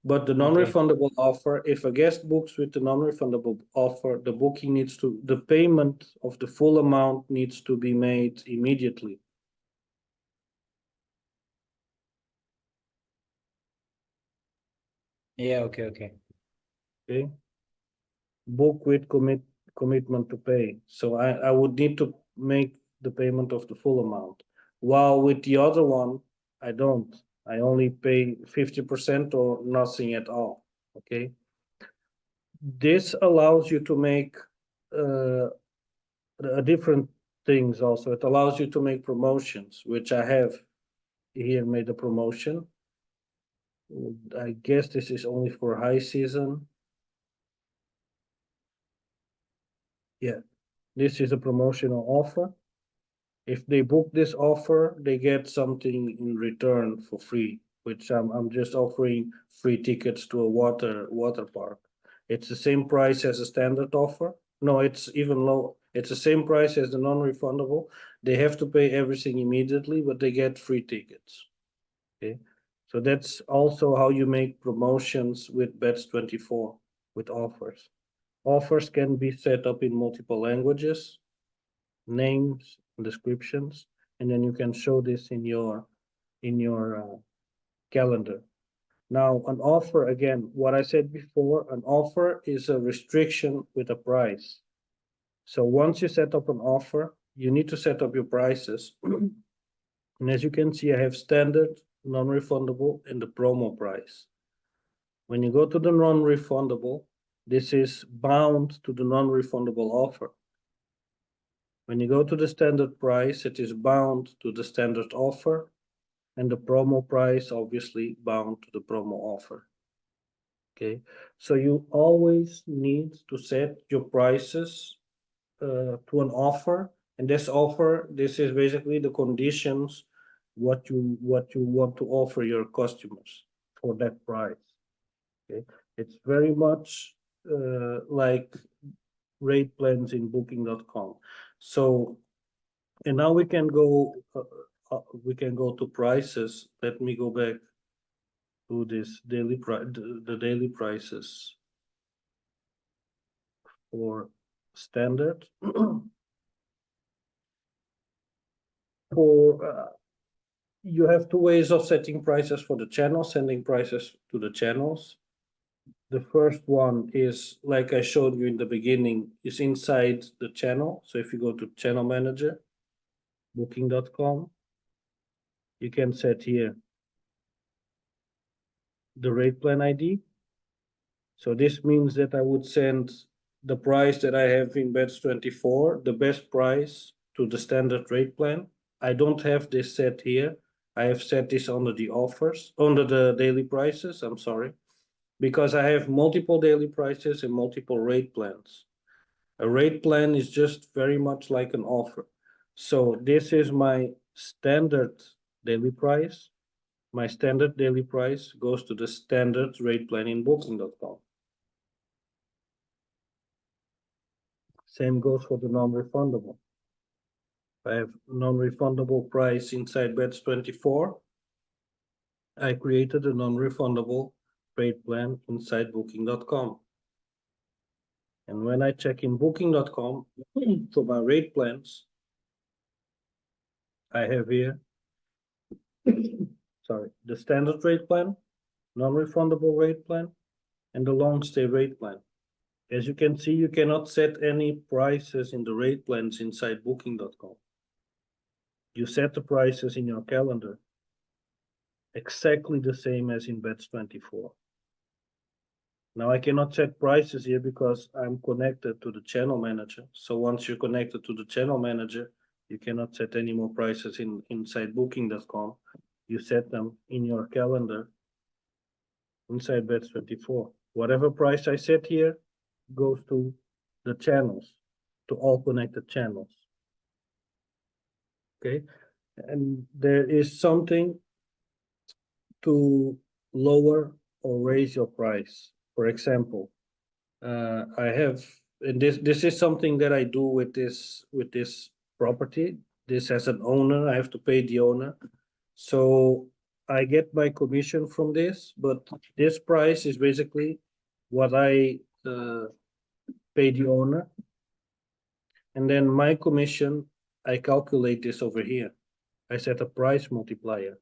But the non-refundable offer, if a guest books with the non-refundable offer, the booking needs to, the payment of the full amount needs to be made immediately. Yeah, okay. Okay? Book with commitment to pay. So I would need to make the payment of the full amount. While with the other one, I don't. I only pay 50% or nothing at all. Okay? This allows you to make different things also. It allows you to make promotions, which I have here made a promotion. I guess this is only for high season. Yeah, this is a promotional offer. If they book this offer, they get something in return for free, which I'm just offering free tickets to a water park. It's the same price as a standard offer. No, it's even low. It's the same price as the non-refundable. They have to pay everything immediately, but they get free tickets. Okay, so that's also how you make promotions with Bets24 with offers. Offers can be set up in multiple languages, names, descriptions, and then you can show this in your calendar. Now, an offer, again, what I said before, an offer is a restriction with a price. So once you set up an offer, you need to set up your prices. And as you can see, I have standard, non-refundable, and the promo price. When you go to the non-refundable, this is bound to the non-refundable offer. When you go to the standard price, it is bound to the standard offer, and the promo price obviously bound to the promo offer. Okay, so you always need to set your prices to an offer, and this offer, this is basically the conditions what you want to offer your customers for that price. Okay, it's very much like rate plans in booking.com. So, and now we can go to prices. Let me go back to this daily price, the daily prices for standard. For you have two ways of setting prices for the channel, sending prices to the channels. The first one is, like I showed you in the beginning, is inside the channel. So if you go to channel manager, booking.com, you can set here the rate plan ID. So this means that I would send the price that I have in Bets24, the best price, to the standard rate plan. I don't have this set here. I have set this under the offers, under the daily prices, I'm sorry, because I have multiple daily prices and multiple rate plans. A rate plan is just very much like an offer. So this is my standard daily price. My standard daily price goes to the standard rate plan in booking.com. Same goes for the non-refundable. I have non-refundable price inside Bets24. I created a non-refundable rate plan inside booking.com. And when I check in booking.com for my rate plans, I have here, sorry, the standard rate plan, non-refundable rate plan, and the long stay rate plan. As you can see, you cannot set any prices in the rate plans inside booking.com. You set the prices in your calendar exactly the same as in Bets24. Now I cannot set prices here because I'm connected to the channel manager. So once you're connected to the channel manager, you cannot set any more prices inside booking.com. You set them in your calendar inside Bets24. Whatever price I set here goes to the channels, to all connected channels. Okay, and there is something to lower or raise your price. For example, I have, and this is something that I do with this property. This as an owner, I have to pay the owner. So I get my commission from this, but this price is basically what I pay the owner. And then my commission, I calculate this over here. I set a price multiplier.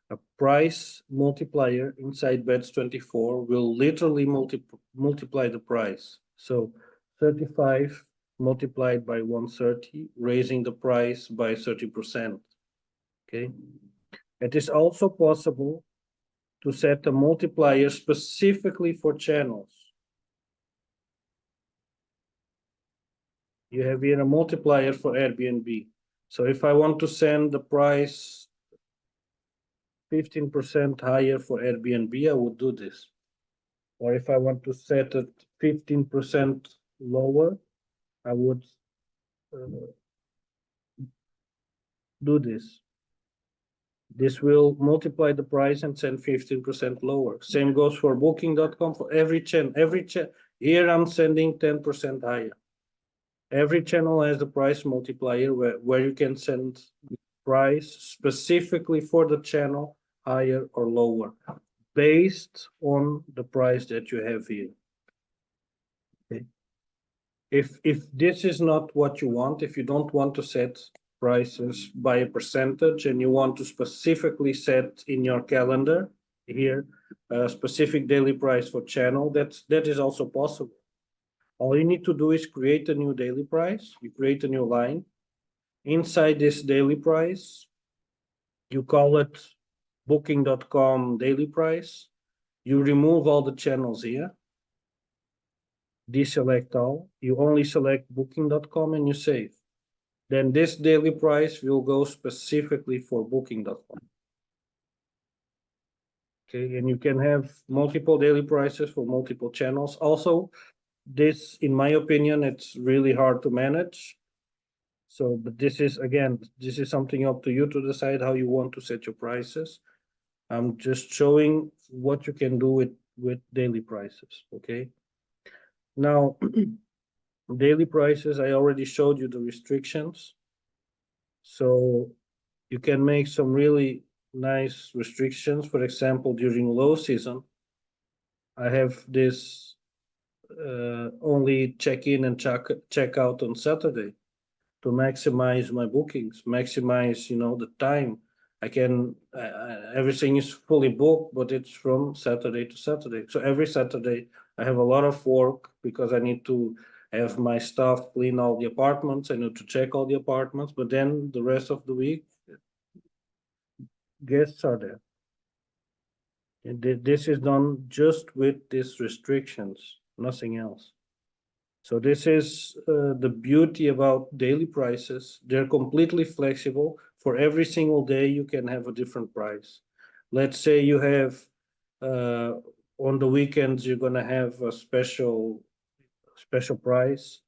A price multiplier inside Bets24 will literally multiply the price. So 35 multiplied by 130, raising the price by 30%. Okay. It is also possible to set a multiplier specifically for channels. You have here a multiplier for Airbnb. So if I want to send the price 15% higher for Airbnb, I would do this. Or if I want to set it 15% lower, I would do this. This will multiply the price and send 15% lower. Same goes for Booking.com. For every channel, here I'm sending 10% higher. Every channel has the price multiplier where you can send price specifically for the channel higher or lower based on the price that you have here. Okay. If this is not what you want, if you don't want to set prices by a percentage and you want to specifically set in your calendar here a specific daily price for channel, that is also possible. All you need to do is create a new daily price. You create a new line. Inside this daily price, you call it Booking.com daily price. You remove all the channels here. Deselect all. You only select Booking.com and you save. Then this daily price will go specifically for Booking.com. Okay, and you can have multiple daily prices for multiple channels. Also, this, in my opinion, it's really hard to manage. So, but this is, again, this is something up to you to decide how you want to set your prices. I'm just showing what you can do with daily prices, okay? Now, daily prices, I already showed you the restrictions. So you can make some really nice restrictions. For example, during low season, I have this only check in and check out on Saturday to maximize my bookings, maximize, the time. I can, everything is fully booked, but it's from Saturday to Saturday. So every Saturday I have a lot of work because I need to have my staff clean all the apartments. I need to check all the apartments, but then the rest of the week, guests are there. And this is done just with these restrictions, nothing else. So this is the beauty about daily prices. They're completely flexible. For every single day, you can have a different price. Let's say you have, on the weekends, you're gonna have a special price.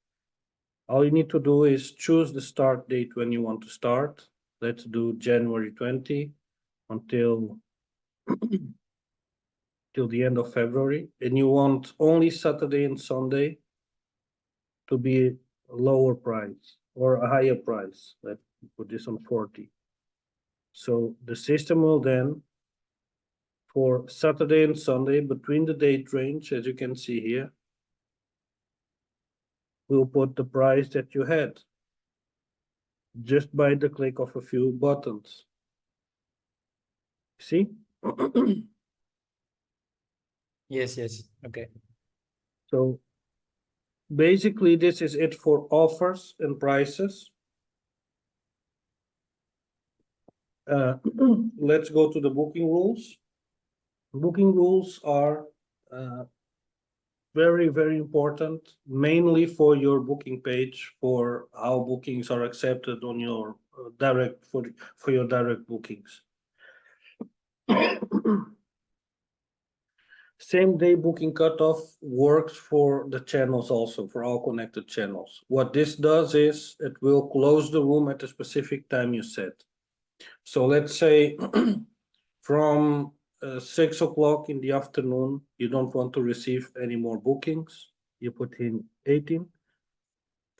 All you need to do is choose the start date when you want to start. Let's do January 20 until till the end of February. And you want only Saturday and Sunday to be a lower price or a higher price. Let's put this on 40. So the system will then, for Saturday and Sunday, between the date range, as you can see here, will put the price that you had just by the click of a few buttons. See? Yes, okay. So basically, this is it for offers and prices. Let's go to the booking rules. Booking rules are very, very important, mainly for your booking page, for how bookings are accepted on your direct for your direct bookings. Same day booking cutoff works for the channels also, for all connected channels. What this does is it will close the room at a specific time you set. So let's say from 6 o'clock in the afternoon, you don't want to receive any more bookings. You put in 18.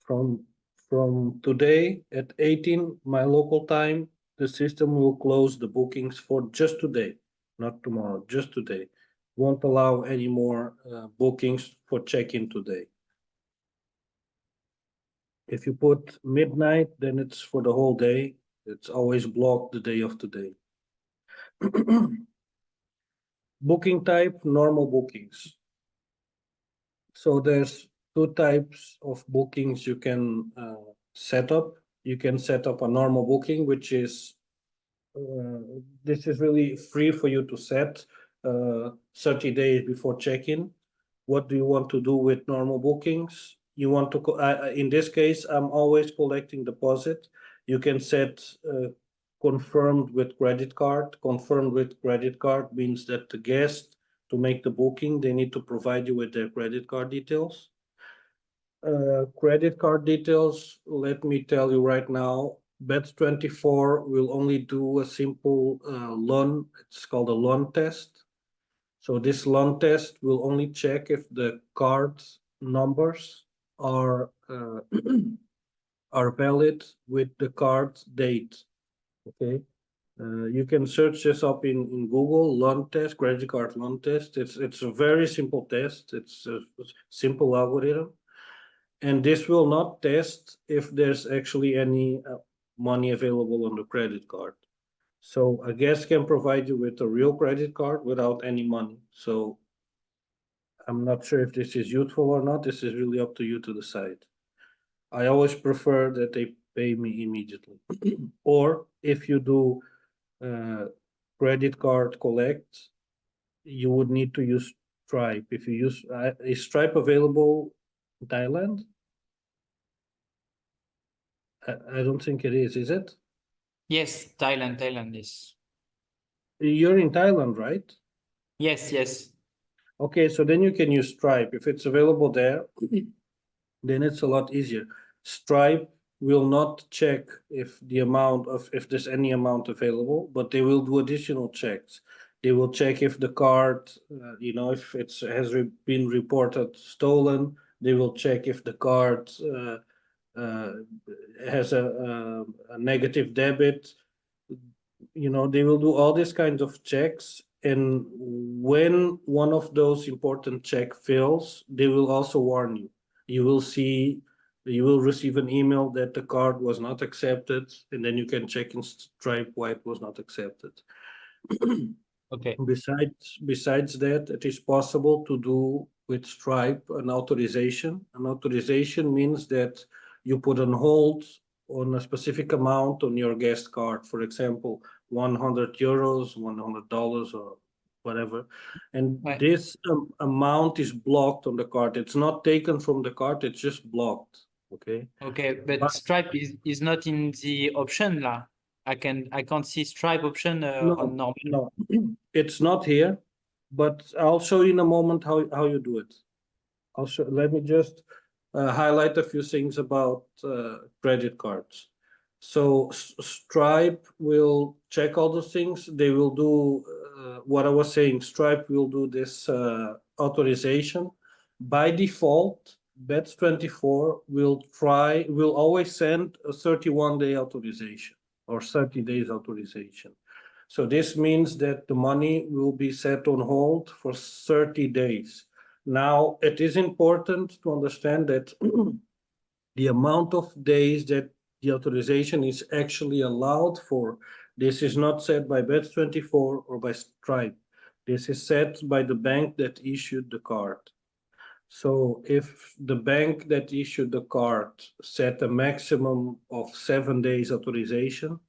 From today at 18, my local time, the system will close the bookings for just today. not tomorrow, just today. Won't allow any more bookings for check-in today. If you put midnight, then it's for the whole day. It's always blocked the day of today. Booking type, normal bookings. So there's two types of bookings you can set up. You can set up a normal booking, which is this is really free for you to set 30 days before check-in. What do you want to do with normal bookings? You want to, in this case, I'm always collecting deposit. You can set confirmed with credit card. Confirmed with credit card means that the guest, to make the booking, they need to provide you with their credit card details. Credit card details, let me tell you right now, Bet24 will only do a simple loan. It's called a loan test. So this loan test will only check if the card numbers are are valid with the card date. Okay, you can search this up in Google, loan test, credit card loan test. It's a very simple test. It's a simple algorithm. And this will not test if there's actually any money available on the credit card. So a guest can provide you with a real credit card without any money. So I'm not sure if this is useful or not. This is really up to you to decide. I always prefer that they pay me immediately. Or if you do credit card collect, you would need to use Stripe. If you use, is Stripe available in Thailand? I don't think it is it? Yes, Thailand is. You're in Thailand, right? Yes. Okay, so then you can use Stripe. If it's available there, then it's a lot easier. Stripe will not check if there's any amount available, but they will do additional checks. They will check if the card, if it been reported stolen. They will check if the card has a negative debit. They will do all these kinds of checks. And when one of those important check fails, they will also warn you. You will receive an email that the card was not accepted, and then you can check in Stripe why it was not accepted. Okay. Besides that, it is possible to do with Stripe an authorization. An authorization means that you put on hold on a specific amount on your guest card, for example, 100 euros, $100 or whatever. And Right. this amount is blocked on the card. It's not taken from the card, it's just blocked. Okay. Okay, but Stripe is not in the option lah. I can't see Stripe option on normal. No, it's not here, but I'll show you in a moment how you do it. Let me just highlight a few things about credit cards. So Stripe will check all those things. They will do what I was saying. Stripe will do this authorization. By default, Bet24 will always send a 31-day authorization or 30 days authorization. So this means that the money will be set on hold for 30 days. Now, it is important to understand that the amount of days that the authorization is actually allowed for, this is not set by Bet24 or by Stripe. This is set by the bank that issued the card. So if the bank that issued the card set a maximum of 7 days authorization,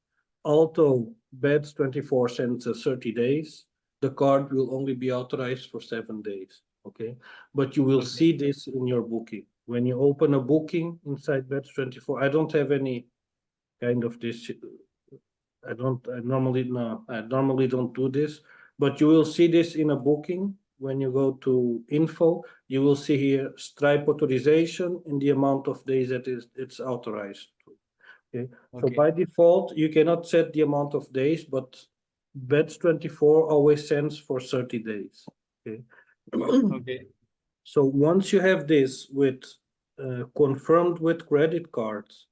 although Bet24 sends a 30 days, the card will only be authorized for 7 days. Okay, but you will see this in your booking. When you open a booking inside Bet24, I don't have any kind of this. I normally don't do this, but you will see this in a booking. When you go to info, you will see here Stripe authorization and the amount of days that it's authorized. Okay. So by default, you cannot set the amount of days, but Bet24 always sends for 30 days. Okay. Okay. So once you have this with confirmed with credit cards,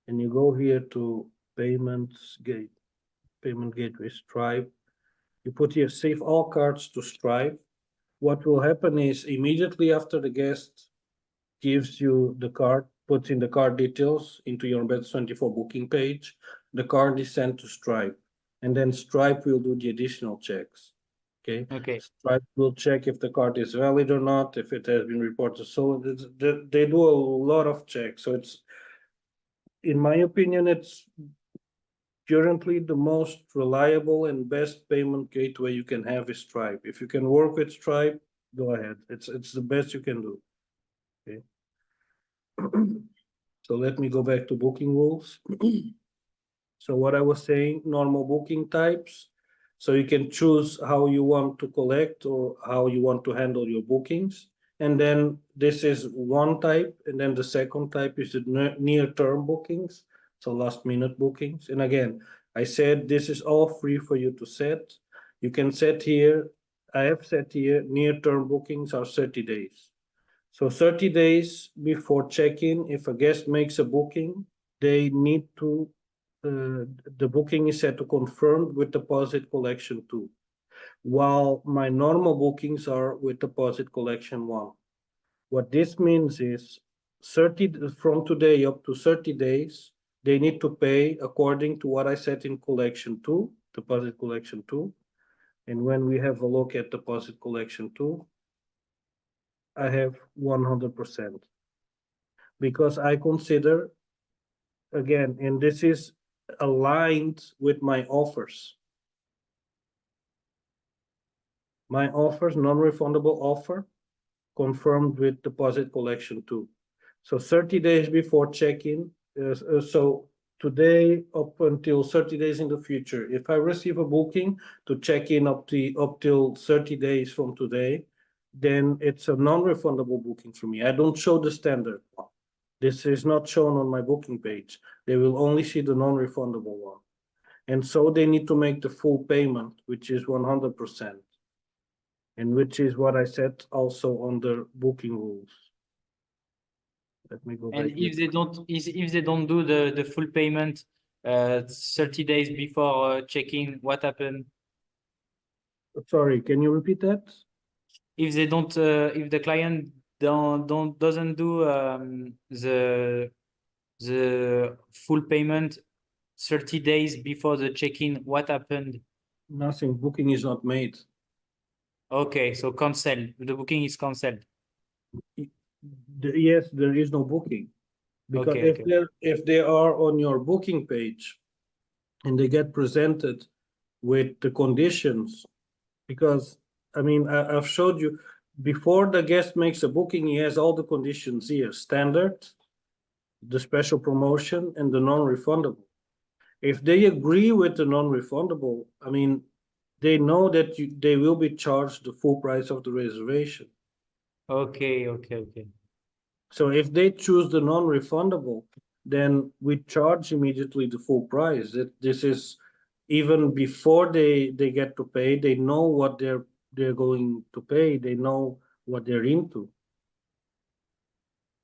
and you go here to payment gateway Stripe, You put here, save all cards to Stripe. What will happen is immediately after the guest gives you the card, puts in the card details into your Bet24 booking page, the card is sent to Stripe, and then Stripe will do the additional checks. Okay. Okay. Stripe will check if the card is valid or not, if it has been reported. So they do a lot of checks. So it's, in my opinion, it's currently the most reliable and best payment gateway you can have is Stripe. If you can work with Stripe, go ahead. It's the best you can do. Okay. So let me go back to booking rules. So what I was saying, normal booking types. So you can choose how you want to collect or how you want to handle your bookings. And then this is one type. And then the second type is the near-term bookings. So last minute bookings. And again, I said this is all free for you to set. You can set here, I have set here, near-term bookings are 30 days. So 30 days before check-in, if a guest makes a booking, they need to, the booking is set to confirmed with deposit collection 2, while my normal bookings are with deposit collection 1. What this means is 30 from today up to 30 days, they need to pay according to what I set in collection 2, deposit collection 2. And when we have a look at deposit collection 2, I have 100%. Because I consider, again, and this is aligned with my offers. My offers, non-refundable offer, confirmed with deposit collection 2. So 30 days before check-in, so today up until 30 days in the future, if I receive a booking to check in up till 30 days from today, then it's a non-refundable booking for me. I don't show the standard one. This is not shown on my booking page. They will only see the non-refundable one. And so they need to make the full payment, which is 100%. And which is what I said also on the booking rules. Let me go And back. if they don't do the full payment 30 days before check-in, what happened? Sorry, can you repeat that? If they don't, if the client doesn't do the full payment 30 days before the check-in, what happened? Nothing, booking is not made. Okay, so cancel. The booking is canceled. Yes, there is no booking. Because Okay, if they are on your booking page and they get presented with the conditions, because I mean, I've showed you before the guest makes a booking, he has all the conditions here, standard, the special promotion, and the non-refundable. If they agree with the non-refundable, I mean, they know that they will be charged the full price of the reservation. okay. So if they choose the non-refundable, then we charge immediately the full price. This is even before they get to pay, they know what they're going to pay. They know what they're into.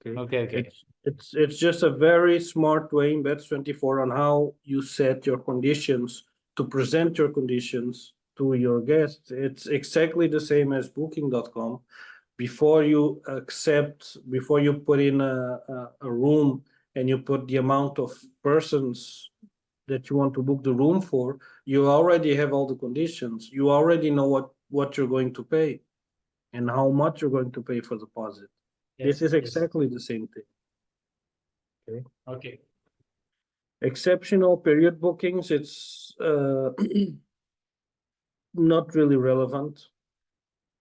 Okay. It's just a very smart way in Bet24 on how you set your conditions to present your conditions to your guests. It's exactly the same as Booking.com. Before you put in a room and you put the amount of persons that you want to book the room for, you already have all the conditions. You already know what you're going to pay and how much you're going to pay for the deposit. This is exactly the same thing. Okay. Exceptional period bookings, it's not really relevant.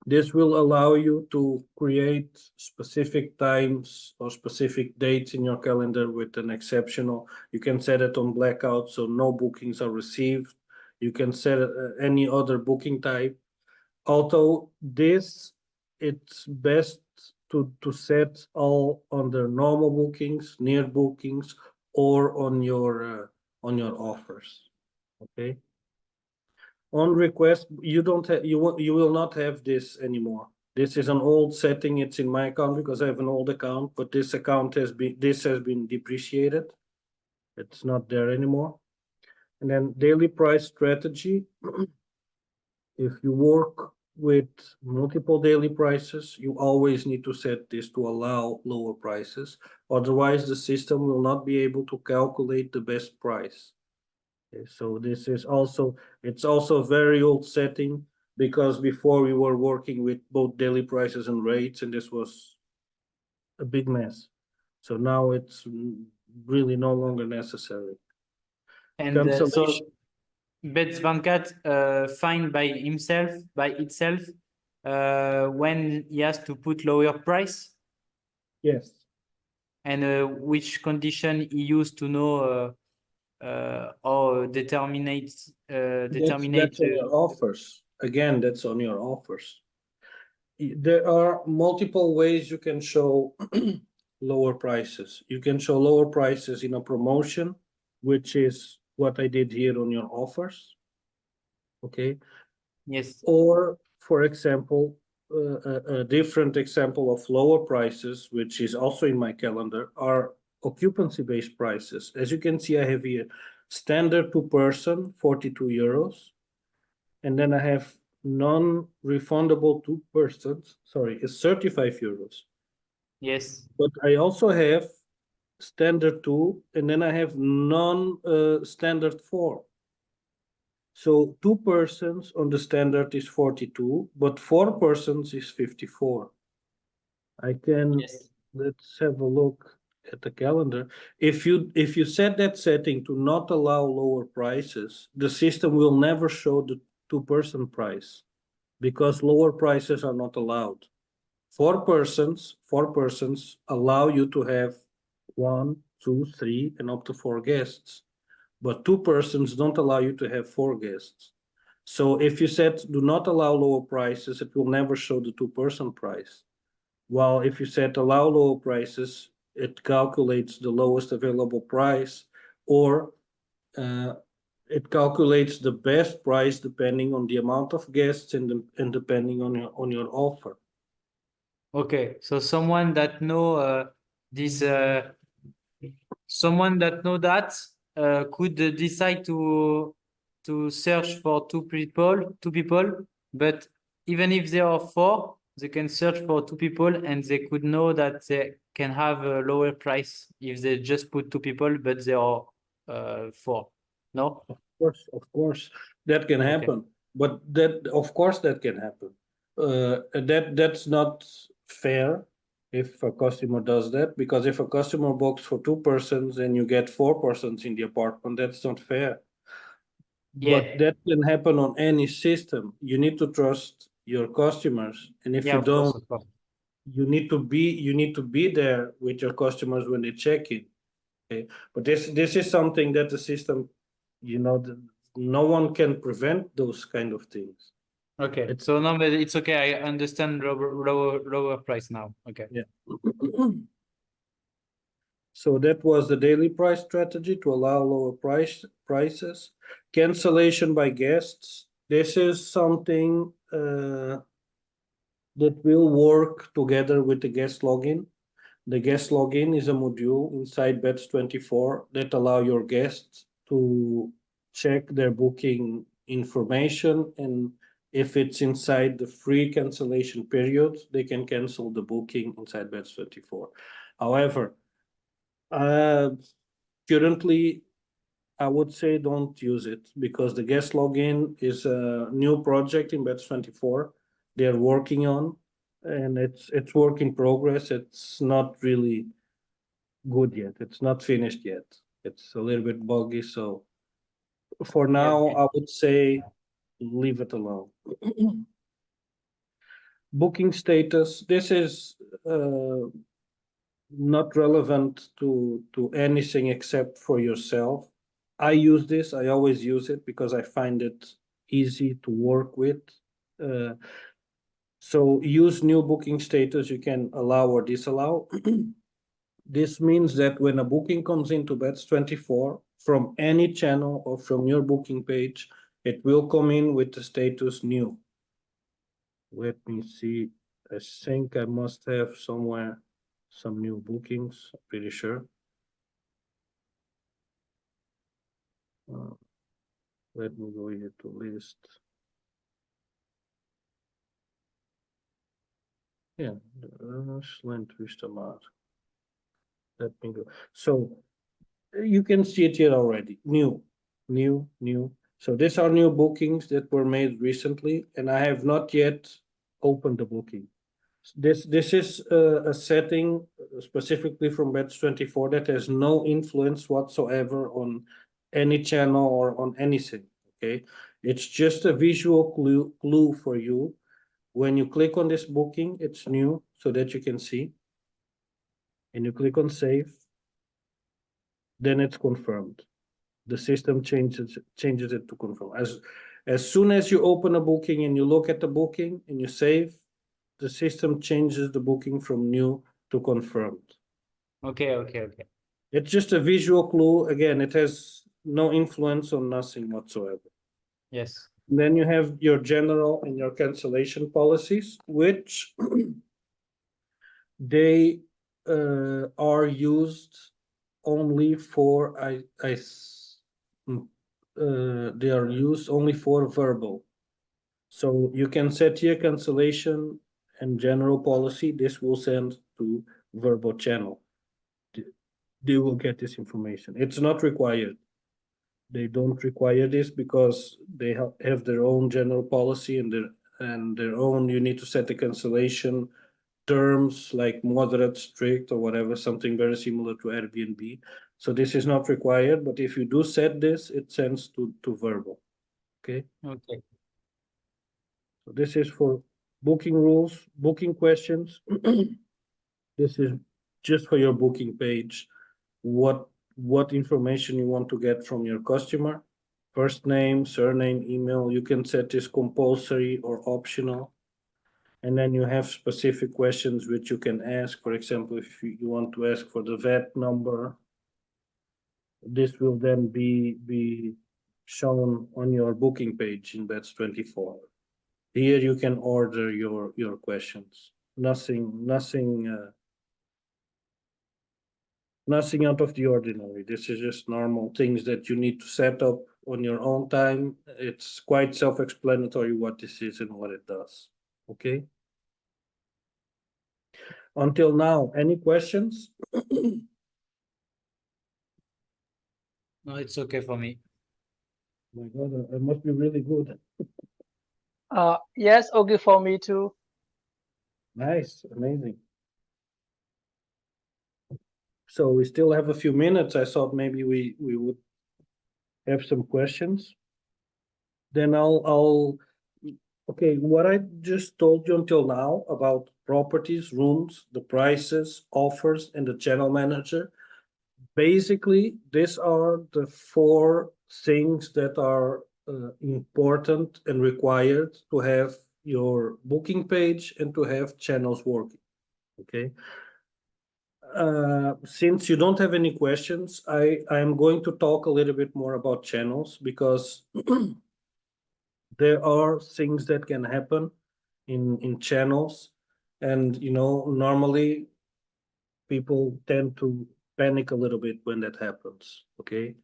This will allow you to create specific times or specific dates in your calendar with an exceptional. You can set it on blackout, so no bookings are received. You can set any other booking type. Although this, it's best to set all under normal bookings, near bookings, or on your offers. Okay. On request, you will not have this anymore. This is an old setting. It's in my account because I have an old account, but this account has been depreciated. It's not there anymore. And then daily price strategy if you work with multiple daily prices, you always need to set this to allow lower prices. Otherwise, the system will not be able to calculate the best price. Okay, so this is also, it's also a very old setting, because before we were working with both daily prices and rates, and this was a big mess. So now it's really no longer necessary. And so Cancellation, Bet24 find by himself, by itself, when he has to put lower price, yes. and which condition he used to know or determinate That's on your offers. Again, that's on your offers. There are multiple ways you can show lower prices. You can show lower prices in a promotion, which is what I did here on your offers. Okay. yes. Or, for example, a different example of lower prices, which is also in my calendar, are occupancy-based prices. As you can see, I have here standard per person, 42 euros. And then I have non-refundable to persons, sorry, is 35 euros. Yes. But I also have standard 2, and then I have standard 4. So 2 persons on the standard is 42, but 4 persons is 54. I can, Yes. let's have a look at the calendar. If you set that setting to not allow lower prices, the system will never show the 2-person price, because lower prices are not allowed. 4 persons allow you to have 1, 2, 3, and up to 4 guests. But 2 persons don't allow you to have 4 guests. So if you set do not allow lower prices, it will never show the 2-person price. While if you set allow lower prices, it calculates the lowest available price, or it calculates the best price depending on the amount of guests and depending on your offer. Okay, so someone that know this, someone that know that could decide to search for two people, but even if there are 4, they can search for 2 people, and they could know that they can have a lower price if they just put 2 people, but there are 4. No? Of course, that can happen. But that, of course, that can happen. That's not fair if a customer does that, because if a customer books for 2 persons and you get 4 persons in the apartment, that's not fair. Yeah. But that can happen on any system. You need to trust your customers, and if Yeah, you of course, don't, of course. you need to be there with your customers when they check in. Okay, but this is something that the system, no one can prevent those kind of things. Okay, so no, but it's okay. I understand lower price now. Okay. Yeah. So that was the daily price strategy to allow lower prices. Cancellation by guests. This is something that will work together with the guest login. The guest login is a module inside Bets24 that allow your guests to check their booking information, and if it's inside the free cancellation period, they can cancel the booking inside Bets24. However, currently, I would say don't use it, because the guest login is a new project in Bets24 they're working on, and it's work in progress. It's not really good yet. It's not finished yet. It's a little bit buggy. So for now, okay. I would say leave it alone. Booking status. This is not relevant to anything except for yourself. I use this. I always use it because I find it easy to work with. So use new booking status. You can allow or disallow. This means that when a booking comes into Bets24 from any channel or from your booking page, it will come in with the status new. Let me see. I think I must have somewhere some new bookings. I'm pretty sure. Let me go here to list. Yeah, Slent Wistamar. Let me go. So you can see it here already. New. So these are new bookings that were made recently, and I have not yet opened the booking. This is a setting specifically from Bets24 that has no influence whatsoever on any channel or on anything. Okay, it's just a visual clue for you. When you click on this booking, it's new so that you can see, and you click on save, then it's confirmed. The system changes it to confirm. As soon as you open a booking and you look at the booking and you save, the system changes the booking from new to confirmed. Okay. It's just a visual clue. Again, it has no influence on nothing whatsoever. Yes. Then you have your general and your cancellation policies, which they are used only for they are used only for verbal. So you can set here cancellation and general policy. This will send to verbal channel. They will get this information. It's not required. They don't require this because they have their own general policy and their own. You need to set the cancellation terms like moderate, strict, or whatever, something very similar to Airbnb. So this is not required, but if you do set this, it sends to verbal. Okay. Okay. So this is for booking rules, booking questions. This is just for your booking page. What information you want to get from your customer, first name, surname, email. You can set this compulsory or optional. And then you have specific questions which you can ask. For example, if you want to ask for the VAT number, this will then be shown on your booking page in Bets24. Here you can order your questions. Nothing out of the ordinary. This is just normal things that you need to set up on your own time. It's quite self-explanatory what this is and what it does. Okay. Until now, any questions? No, it's okay for me. My God, it must be really good. Yes, okay for me too. Nice, amazing. So we still have a few minutes. I thought maybe we would have some questions. Then okay, what I just told you until now about properties, rooms, the prices, offers, and the channel manager. Basically, these are the four things that are important and required to have your booking page and to have channels working. Okay. Since you don't have any questions, I'm going to talk a little bit more about channels because there are things that can happen in channels, and normally people tend to panic a little bit when that happens. Okay.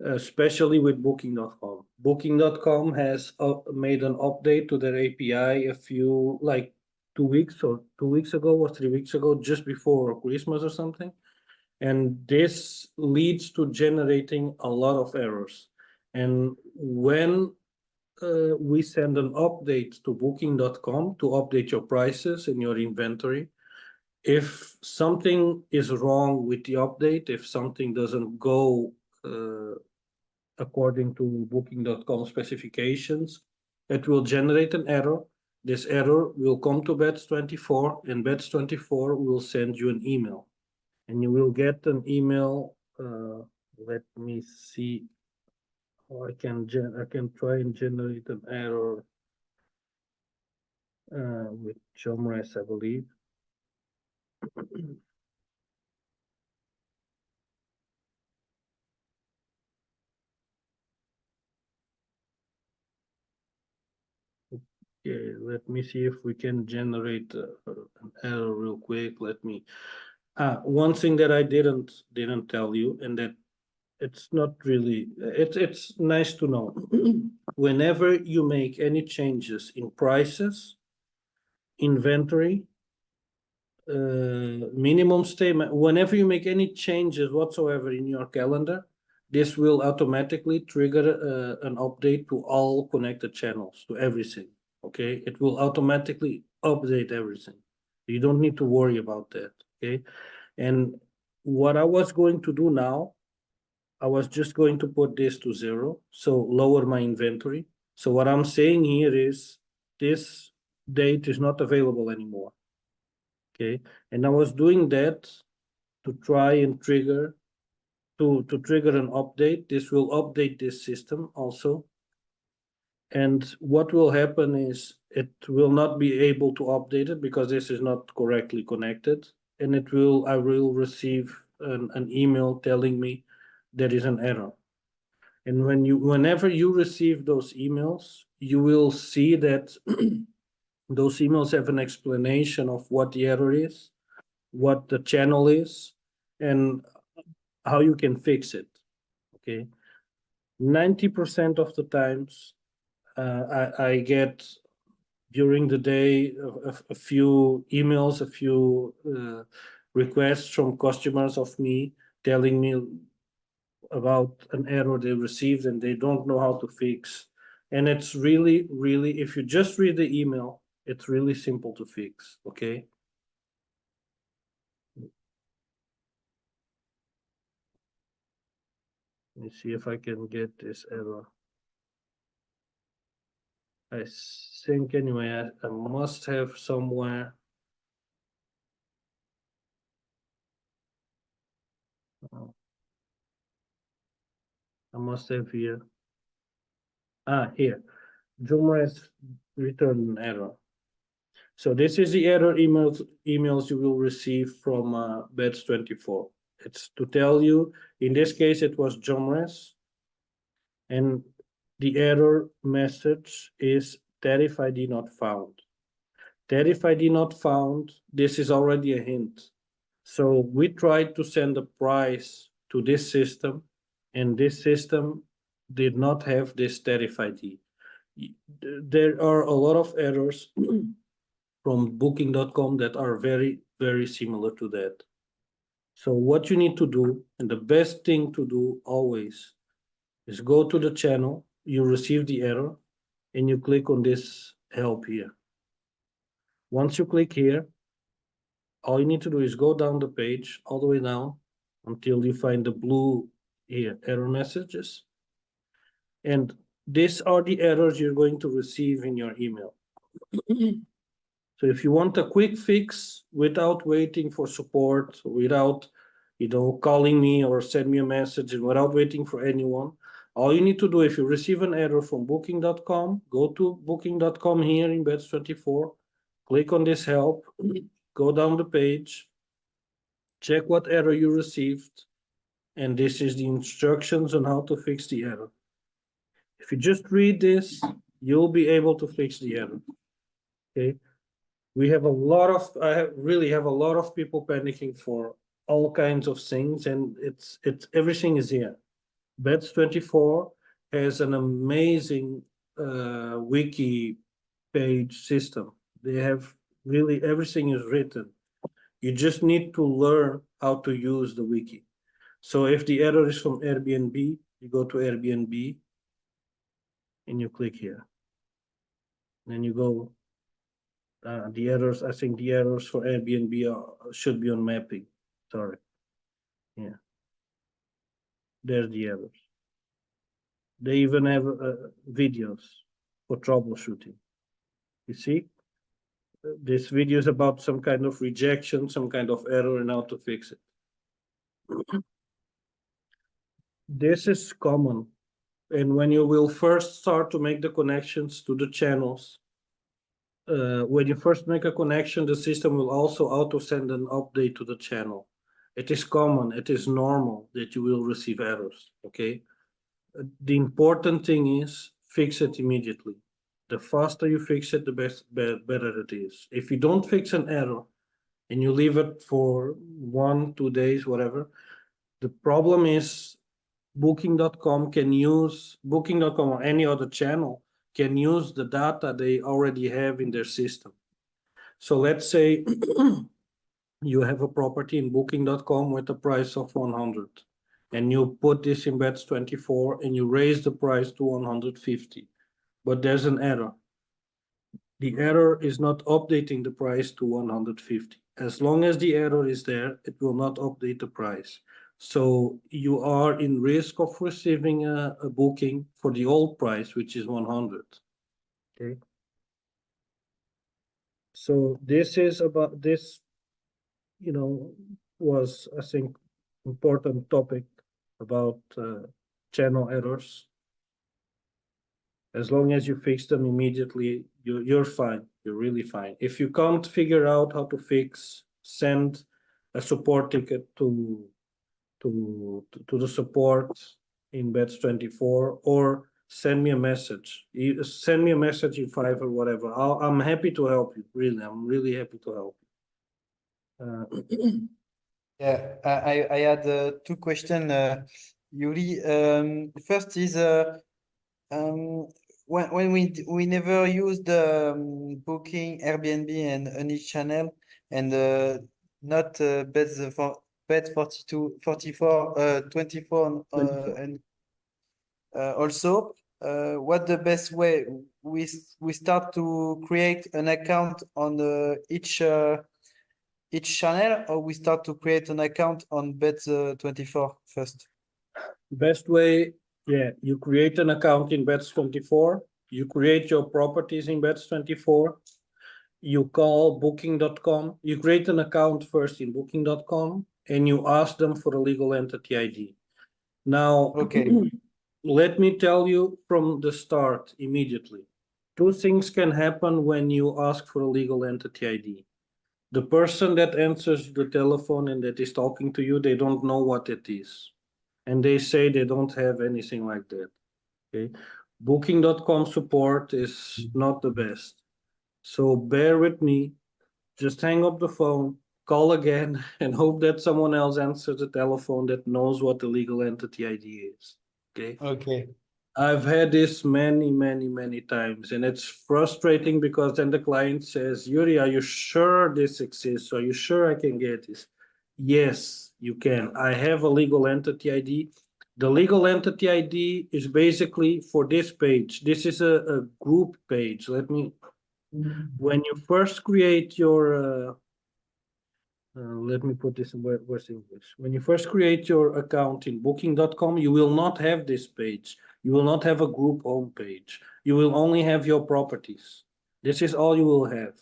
Especially with Booking.com. Booking.com has made an update to their API a few, like 2 weeks ago or 3 weeks ago, just before Christmas or something. And this leads to generating a lot of errors. And when we send an update to Booking.com to update your prices and your inventory, if something is wrong with the update, if something doesn't go according to Booking.com specifications, it will generate an error. This error will come to Bets24, and Bets24 will send you an email. And you will get an email. Let me see. I can try and generate an error with Jomres, I believe. Okay, let me see if we can generate an error real quick. One thing that I didn't tell you, and that it's not really, it's nice to know. Whenever you make any changes in prices, inventory, minimum statement, whenever you make any changes whatsoever in your calendar, this will automatically trigger an update to all connected channels, to everything. Okay, it will automatically update everything. You don't need to worry about that. Okay, and what I was going to do now, I was just going to put this to 0, so lower my inventory. So what I'm saying here is this date is not available anymore. Okay, and I was doing that to try and trigger to trigger an update. This will update this system also. And what will happen is it will not be able to update it because this is not correctly connected. And I will receive an email telling me there is an error. And whenever you receive those emails, you will see that those emails have an explanation of what the error is, what the channel is, and how you can fix it. Okay, 90% of the times I get during the day a few emails, a few requests from customers of me telling me about an error they received and they don't know how to fix. And it's really, really, if you just read the email, it's really simple to fix. Okay. Let me see if I can get this error. I think anyway, I must have somewhere. I must have here. Here. Jumres return an error. So this is the error emails you will receive from Bets24. It's to tell you, in this case, it was Jumres. And the error message is tariff ID not found. Tariff ID not found, this is already a hint. So we tried to send a price to this system, and this system did not have this tariff ID. There are a lot of errors from booking.com that are very, very similar to that. So what you need to do, and the best thing to do always, is go to the channel, you receive the error, and you click on this help here. Once you click here, all you need to do is go down the page, all the way down, until you find the blue here, error messages. And these are the errors you're going to receive in your email. So if you want a quick fix without waiting for support, without calling me or send me a message, and without waiting for anyone, all you need to do, if you receive an error from booking.com, go to booking.com here in Bets24, click on this help, go down the page, check what error you received, and this is the instructions on how to fix the error. If you just read this, you'll be able to fix the error. Okay. We have I really have a lot of people panicking for all kinds of things, and everything is here. Bets24 has an amazing wiki page system. They have really everything is written. You just need to learn how to use the wiki. So if the error is from Airbnb, you go to Airbnb and you click here. Then you go. The errors, I think the errors for Airbnb should be on mapping. Sorry. Yeah. There's the errors. They even have videos for troubleshooting. You see? This video is about some kind of rejection, some kind of error, and how to fix it. This is common. And when you will first start to make the connections to the channels, when you first make a connection, the system will also auto send an update to the channel. It is common, it is normal that you will receive errors, okay? The important thing is fix it immediately. The faster you fix it, the better it is. If you don't fix an error and you leave it for 1-2 days, whatever, the problem is booking.com or any other channel can use the data they already have in their system. So let's say you have a property in booking.com with a price of 100, and you put this in Bets24 and you raise the price to 150, but there's an error. The error is not updating the price to 150. As long as the error is there, it will not update the price. So you are in risk of receiving a booking for the old price, which is 100. Okay. So this is about this, was, I think, important topic about channel errors. As long as you fix them immediately, you're fine. You're really fine. If you can't figure out how to fix, send a support ticket to the support in Bets24, or send me a message. Send me a message in Fiverr or whatever. I'm happy to help you. Really, I'm really happy to help you. Yeah, I had two questions, Yuri. First is when we never used Booking, Airbnb, and Omnichannel, and not Bet42, 44, 24, and also what the best way we start to create an account on each channel, or we start to create an account on Bet24 first? Best way, yeah, you create an account in Bets24, you create your properties in Bets24, you call booking.com, you create an account first in booking.com, and you ask them for a legal entity ID. Now, Okay. let me tell you from the start immediately. Two things can happen when you ask for a legal entity ID. The person that answers the telephone and that is talking to you, they don't know what it is. And they say they don't have anything like that. Okay. Booking.com support is not the best. So bear with me. Just hang up the phone, call again, and hope that someone else answers the telephone that knows what the legal entity ID is. Okay. Okay. I've had this many, many, many times, and it's frustrating because then the client says, Yuri, are you sure this exists? Are you sure I can get this? Yes, you can. I have a legal entity ID. The legal entity ID is basically for this page. This is a group page. When you first create your, let me put this in worse English. When you first create your account in booking.com, you will not have this page. You will not have a group home page. You will only have your properties. This is all you will have.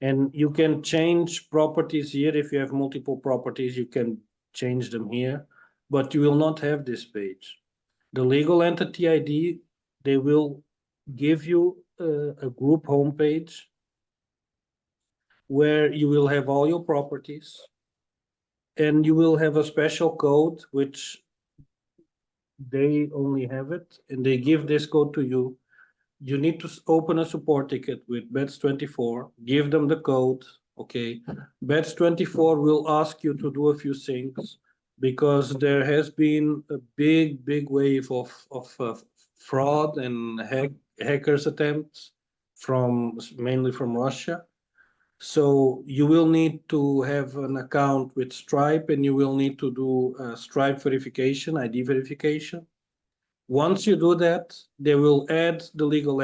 And you can change properties here. If you have multiple properties, you can change them here, but you will not have this page. The legal entity ID, they will give you a group homepage where you will have all your properties, and you will have a special code, which they only have it, and they give this code to you. You need to open a support ticket with Bets24, give them the code, okay? Bets24 will ask you to do a few things because there has been a big wave of fraud and hackers attempts mainly from Russia. So you will need to have an account with Stripe, and you will need to do Stripe verification, ID verification. Once you do that, they will add the legal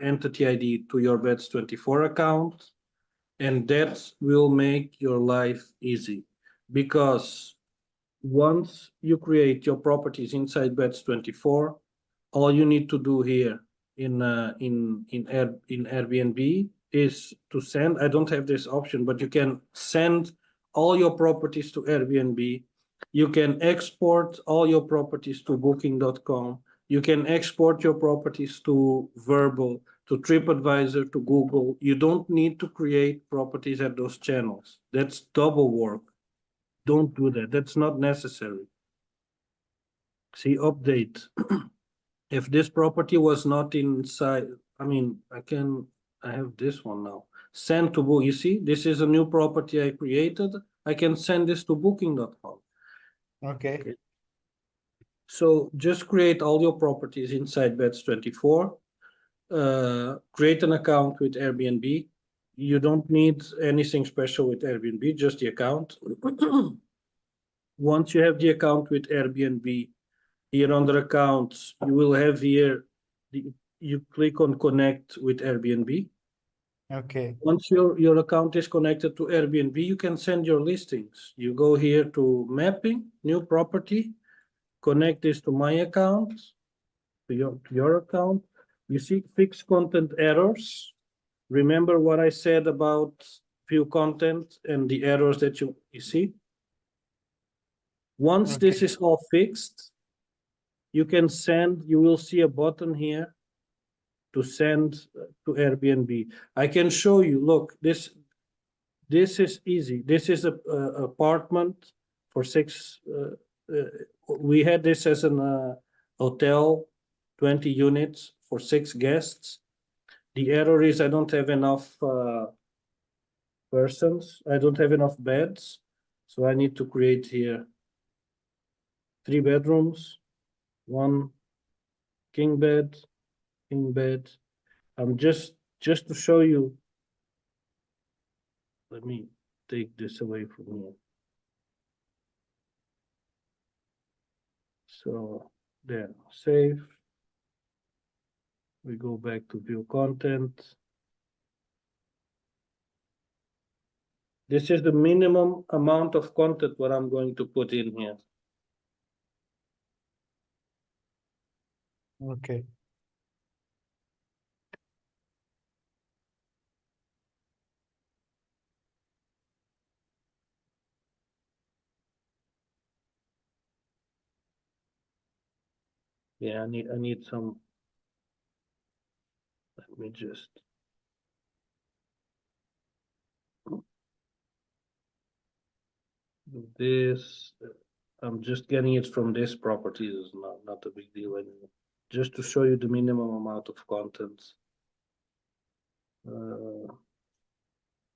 entity ID to your Bets24 account, and that will make your life easy. Because once you create your properties inside Bets24, all you need to do here in Airbnb is to send. I don't have this option, but you can send all your properties to Airbnb. You can export all your properties to booking.com. You can export your properties to Vrbo, to TripAdvisor, to Google. You don't need to create properties at those channels. That's double work. Don't do that. That's not necessary. See, update. If this property was not inside, I have this one now. Send to book. You see, this is a new property I created. I can send this to booking.com. Okay. So just create all your properties inside Bets24. Create an account with Airbnb. you don't need anything special with Airbnb, just the account. Once you have the account with Airbnb, here under accounts, you will have here, you click on connect with Airbnb. Okay. Once your account is connected to Airbnb, you can send your listings. You go here to mapping, new property, connect this to my account, to your account. You see fixed content errors. Remember what I said about view content and the errors that you see? Once this Okay. is all fixed, you can send, you will see a button here to send to Airbnb. I can show you, look, this is easy. This is a apartment for 6, we had this as an hotel, 20 units for 6 guests. The error is I don't have enough persons. I don't have enough beds. So I need to create here 3 bedrooms, 1 king bed. I'm just to show you. Let me take this away from here. So there, save. We go back to view content. This is the minimum amount of content what I'm going to put in here. Okay. Yeah, I need some. Let me just. Do this. I'm just getting it from this property. It's not a big deal anymore. Just to show you the minimum amount of content.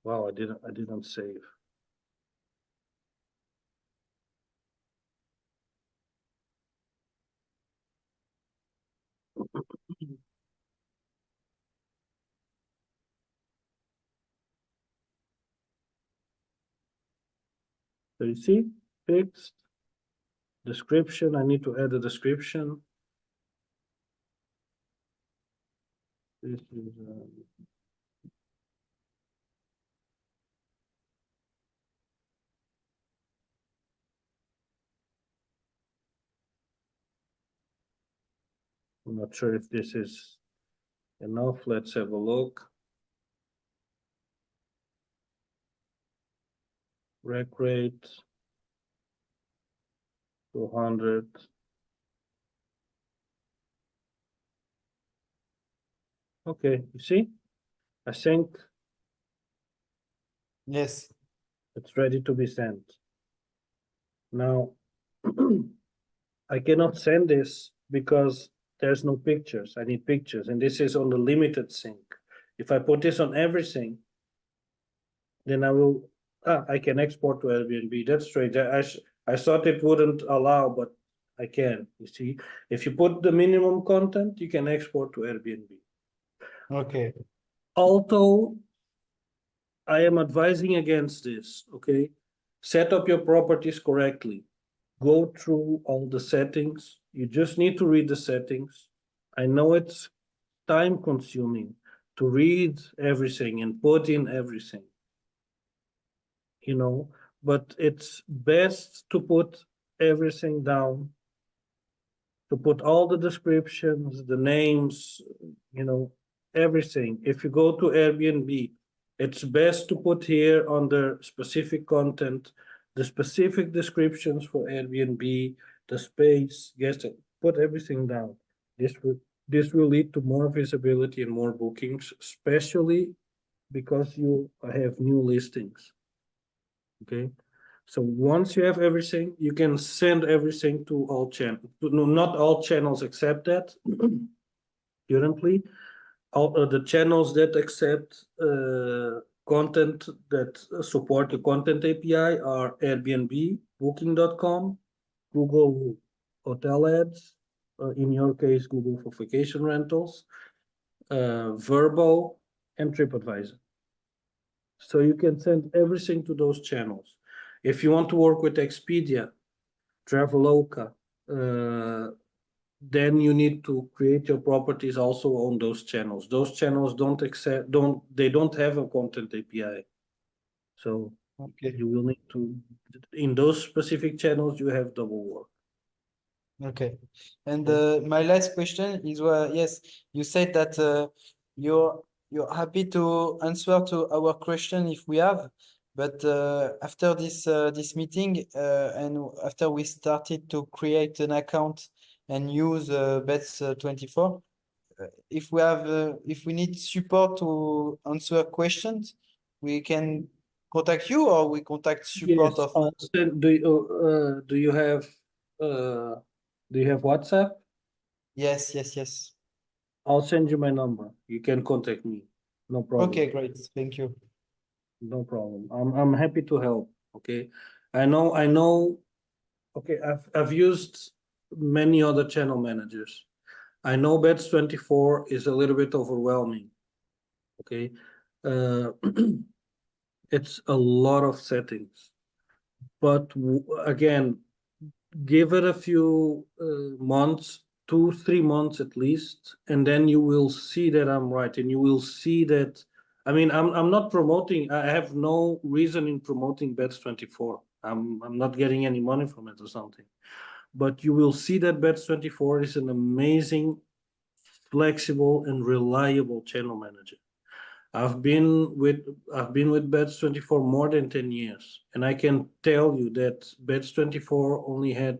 Wow, I didn't save. So you see, fixed description. I need to add a description. This is. I'm not sure if this is enough. Let's have a look. Rec rate 200. Okay, you see, I think Yes. it's ready to be sent. Now, I cannot send this because there's no pictures. I need pictures, and this is on the limited sync. If I put this on everything, then I can export to Airbnb. That's straight. I thought it wouldn't allow, but I can. You see, if you put the minimum content, you can export to Airbnb. Okay. Although I am advising against this, okay? Set up your properties correctly. Go through all the settings. You just need to read the settings. I know it's time consuming to read everything and put in everything, but it's best to put everything down, to put all the descriptions, the names, everything. If you go to Airbnb, it's best to put here under specific content, the specific descriptions for Airbnb, the space, guest, put everything down. This will lead to more visibility and more bookings, especially because you have new listings. Okay. So once you have everything, you can send everything to all channels. Not all channels accept that currently. All the channels that accept content that support the content API are Airbnb, Booking.com, Google Hotel Ads, in your case, Google for vacation rentals, Vrbo, and TripAdvisor. So you can send everything to those channels. If you want to work with Expedia, Traveloka, then you need to create your properties also on those channels. Those channels don't have a content API. So Okay. you will need to, in those specific channels, you have double work. Okay. And Okay. my last question is, yes, you said that you're happy to answer to our question if we have, but after this meeting and after we started to create an account and use Bets24, if we need support to answer questions, we can contact you or we contact support Yes, of. do you have WhatsApp? Yes. I'll send you my number. You can contact me. No problem. Okay, great. Thank you. No problem. I'm happy to help. Okay. I know. Okay, I've used many other channel managers. I know Bets24 is a little bit overwhelming. Okay. Uh, it's a lot of settings. But again, give it a few months, 2-3 months at least, and then you will see that I'm right, and you will see that. I mean, I'm not promoting. I have no reason in promoting Bets24. I'm not getting any money from it or something. But you will see that Bets24 is an amazing, flexible, and reliable channel manager. I've been with Bets24 more than 10 years, and I can tell you that Bets24 only had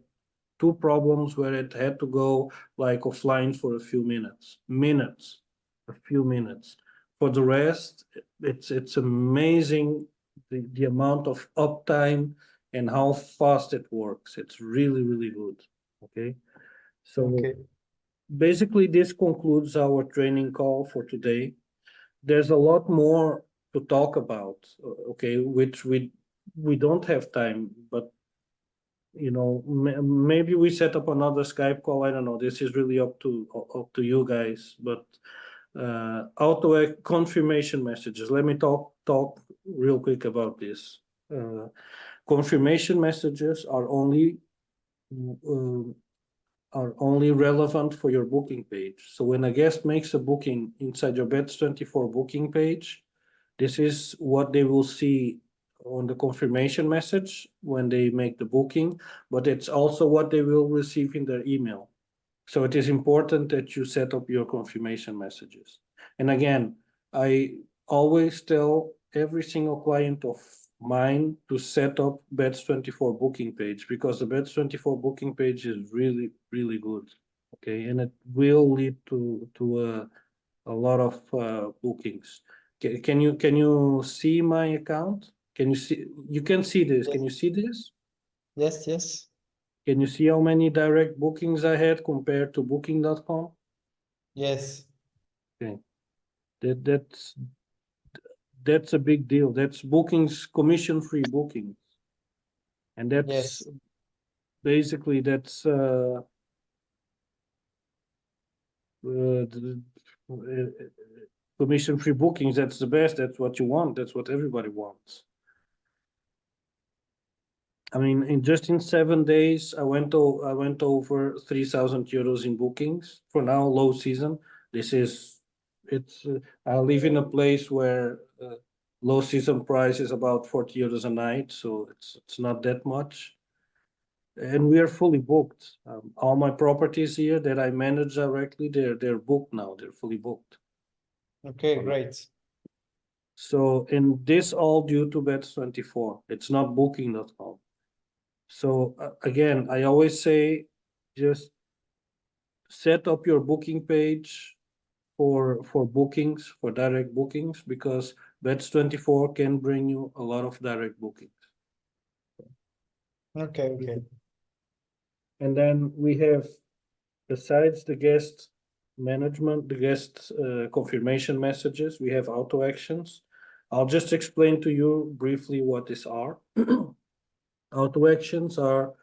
2 problems where it had to go like offline for a few minutes. A few minutes. For the rest, it's amazing the amount of uptime and how fast it works. It's really, really good. Okay. So Okay. basically this concludes our training call for today. There's a lot more to talk about, okay, which we don't have time, but you know, maybe we set up another Skype call. I don't know. This is really up to you guys. But auto confirmation messages. Let me talk real quick about this. Confirmation messages are only relevant for your booking page. So when a guest makes a booking inside your Bets24 booking page, this is what they will see on the confirmation message when they make the booking, but it's also what they will receive in their email. So it is important that you set up your confirmation messages. And again, I always tell every single client of mine to set up Bets24 booking page, because the Bets24 booking page is really, really good. Okay, and it will lead to a lot of bookings. Can you see my account? Can you see? You can see this. Can you see this? Yes. Can you see how many direct bookings I had compared to Booking.com? Yes. Okay, that's a big deal. That's bookings, commission-free bookings, and that's Yes. basically commission-free bookings. That's the best. That's what you want. That's what everybody wants. I mean, in 7 days, I went over 3,000 euros in bookings. For now, low season. I live in a place where low season price is about 40 euros a night, so it's not that much. And we are fully booked. All my properties here that I manage directly, they're booked now. They're fully booked. Okay, great. So, and this all due to Bets24. It's not Booking.com. So again, I always say, just set up your booking page for bookings, for direct bookings, because Bets24 can bring you a lot of direct bookings. Okay. And then we have, besides the guest management, the guest confirmation messages, we have auto actions. I'll just explain to you briefly what these are. Auto actions are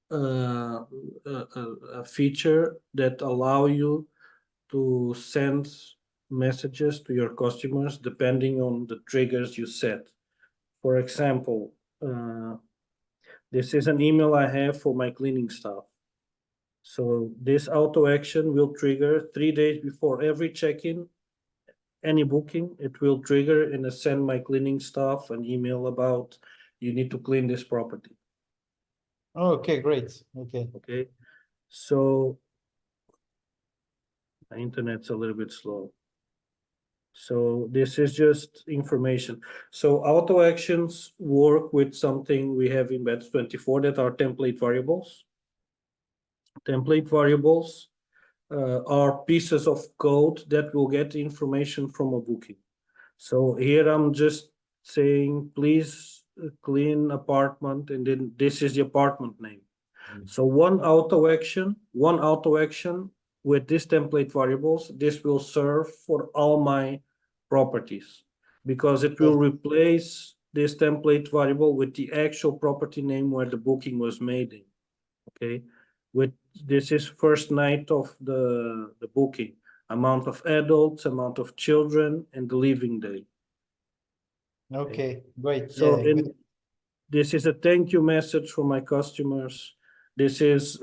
a feature that allow you to send messages to your customers depending on the triggers you set. For example, this is an email I have for my cleaning staff. So this auto action will trigger 3 days before every check-in, any booking, it will trigger and send my cleaning staff an email about you need to clean this property. Oh, okay, great. Okay. Okay, so my internet's a little bit slow. So this is just information. So auto actions work with something we have in Bets24 that are template variables. Template variables are pieces of code that will get information from a booking. So here I'm just saying, please clean apartment, and then this is the apartment name. So one auto action with this template variables, this will serve for all my properties because it will replace this template variable with the actual property name where the booking was made in. Okay, with this is first night of the booking, amount of adults, amount of children, and the leaving day. Okay, great. So Yeah, good. this is a thank you message for my customers. This is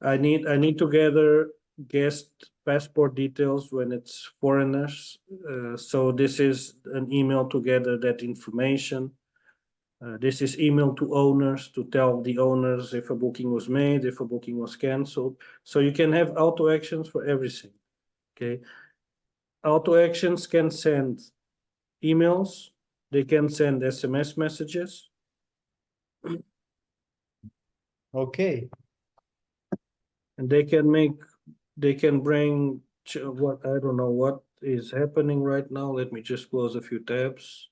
I need to gather guest passport details when it's foreigners. So this is an email to gather that information. This is email to owners to tell the owners if a booking was made, if a booking was canceled. So you can have auto actions for everything. Okay. Auto actions can send emails, they can send SMS messages. Okay. And they can bring what, I don't know what is happening right now. Let me just close a few tabs.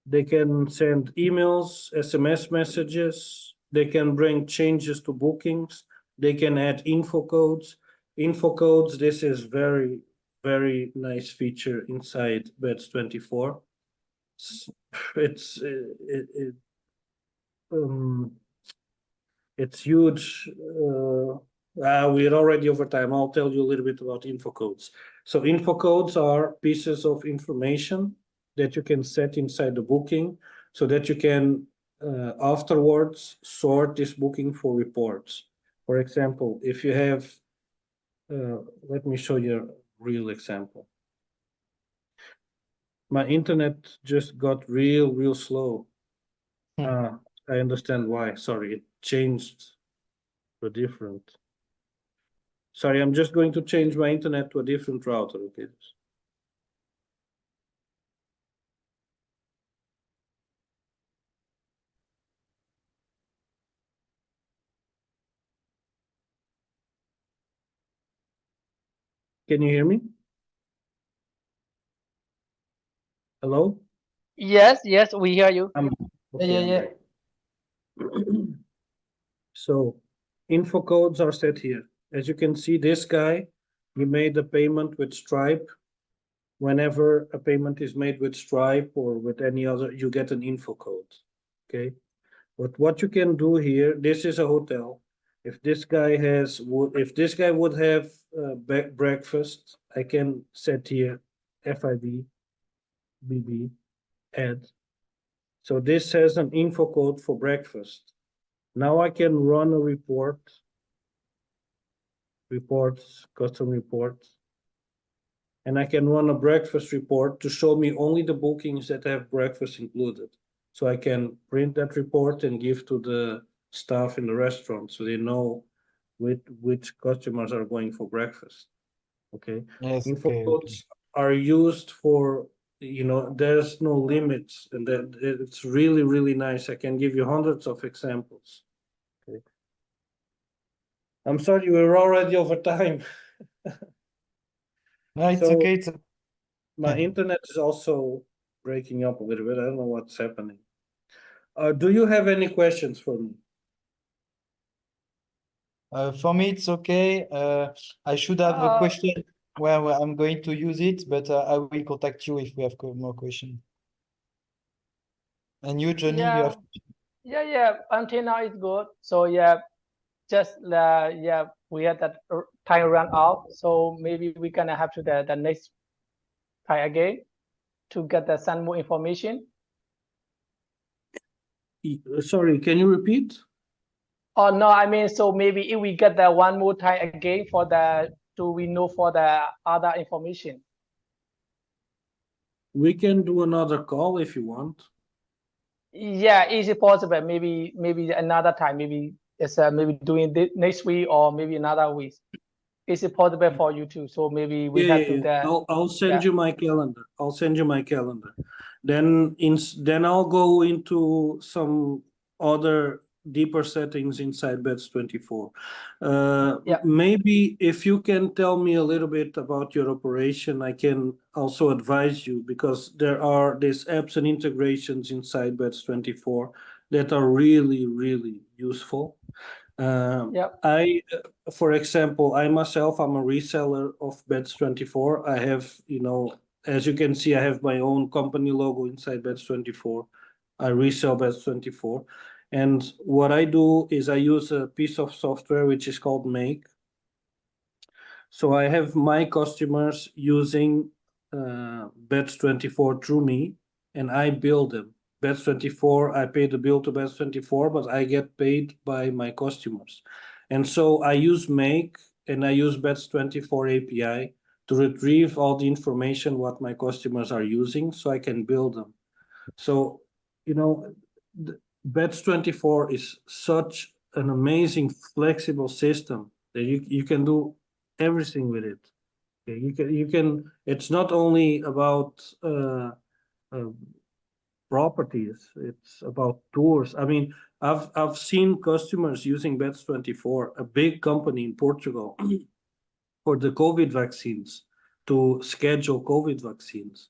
They can send emails, SMS messages. They can bring changes to bookings. They can add info codes. Info codes, this is very, very nice feature inside Bets24. It's huge. We're already over time. I'll tell you a little bit about info codes. So info codes are pieces of information that you can set inside the booking so that you can afterwards sort this booking for reports. For example, if you have, let me show you a real example. My internet just got real slow. I understand why. Sorry, it changed to a different. Sorry, I'm just going to change my internet to a different router. Okay. Can you hear me? Hello? Yes, yes, we hear you. Yeah. So info codes are set here. As you can see, this guy, he made a payment with Stripe. Whenever a payment is made with Stripe or with any other, you get an info code. Okay. But what you can do here, this is a hotel. If this guy would have breakfast, I can set here FIB, BB, add. So this has an info code for breakfast. Now I can run a custom reports, and I can run a breakfast report to show me only the bookings that have breakfast included. So I can print that report and give to the staff in the restaurant so they know which customers are going for breakfast. Okay. Yes. Info Okay. codes are used for, there's no limits, and that it's really nice. I can give you hundreds of examples. Okay. I'm sorry, we're already over time. No, it's So- okay. My internet is also breaking up a little bit. I don't know what's happening. Do you have any questions for me? For me, it's okay. I should have a question where I'm going to use it, but I will contact you if we have more questions. And you, Johnny, you have. Yeah. Until now it's good. So yeah, just we had that time run out, so maybe we're gonna have to the next try again to get some more information. Sorry, can you repeat? Oh no, I mean, so maybe if we get the one more time again for the, do we know for the other information? We can do another call if you want. Yeah, is it possible? Maybe another time. Maybe it's maybe doing this next week or maybe another week. Is it possible for you too? So maybe we have to that. I'll send yeah. you my calendar. I'll send you my calendar. Then I'll go into some other deeper settings inside Bets24. Yeah. Maybe if you can tell me a little bit about your operation, I can also advise you, because there are these apps and integrations inside Bets24 that are really, really useful. Yeah. For example, I myself, I'm a reseller of Bets24. I have, as you can see, I have my own company logo inside Bets24. I resell Bets24. And what I do is I use a piece of software which is called Make. So I have my customers using Bets24 through me, and I bill them. Bets24, I pay the bill to Bets24, but I get paid by my customers. And so I use Make and I use Bets24 API to retrieve all the information what my customers are using so I can bill them. So, Bets24 is such an amazing flexible system that you can do everything with it. Okay, you can. It's not only about properties. It's about tours. I mean, I've seen customers using Bets24, a big company in Portugal, for the COVID vaccines, to schedule COVID vaccines.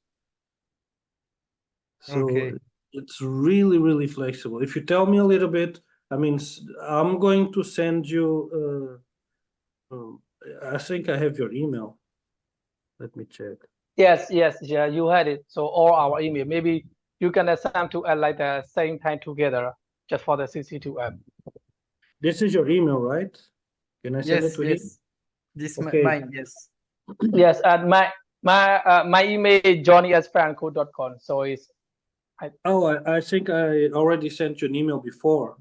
So Okay. it's really, really flexible. If you tell me a little bit, I mean, I'm going to send you. I think I have your email. Let me check. Yes. Yeah. You had it. So all our email. Maybe you can send to like the same time together, just for the CC2 app. This is your email, right? Can I send it Yes, to you? yes. This Okay. mine, yes. Yes. And my email is johnny@franco.com. So it's Oh, I think I already sent you an email before.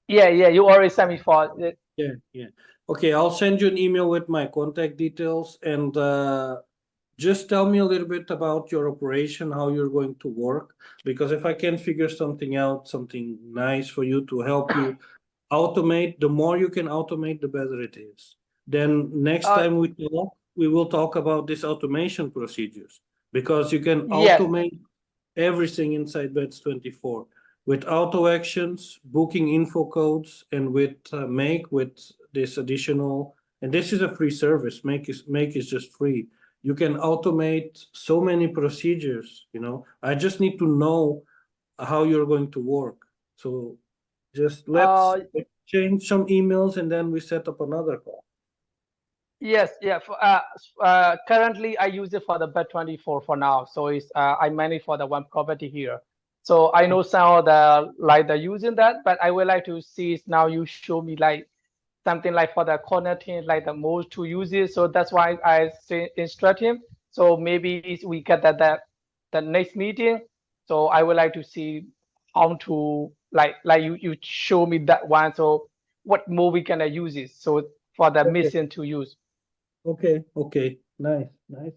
yeah. You already sent me for it. Yeah. Okay, I'll send you an email with my contact details, and just tell me a little bit about your operation, how you're going to work, because if I can figure something out, something nice for you to help you automate, the more you can automate, the better it is. Then next time we talk, we will talk about these automation procedures, because you can Yes. automate everything inside Bets24 with auto actions, booking info codes, and with Make, with this additional, and this is a free service. Make is just free. You can automate so many procedures. I just need to know how you're going to work. So just let's exchange some emails and then we set up another call. Yes, yeah. Currently, I use it for the Bet24 for now. So it's I manage for the one property here. So I know some of the using that, but I would like to see now you show me like something like for the connecting like the most to use it. So that's why I say instruct him. So maybe we get the next meeting. So I would like to see how to like you show me that one. So what more we can use it. So for the mission to use. Okay, nice.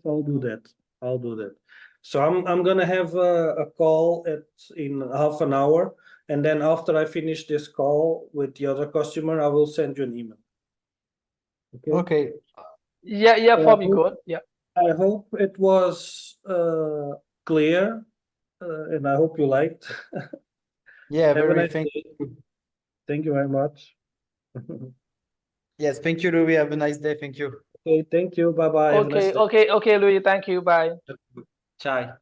I'll do that. So I'm gonna have a call in half an hour, and then after I finish this call with the other customer, I will send you an email. Okay. Yeah, for me good. Yeah. I hope it was clear, and I hope you liked. Yeah, Have a very nice day. Thank you very much. Yes, thank you, Louis. Have a nice day. Thank you. Okay, thank you. Bye bye. Have a nice day. Okay, Louis. Thank you. Bye. Ciao.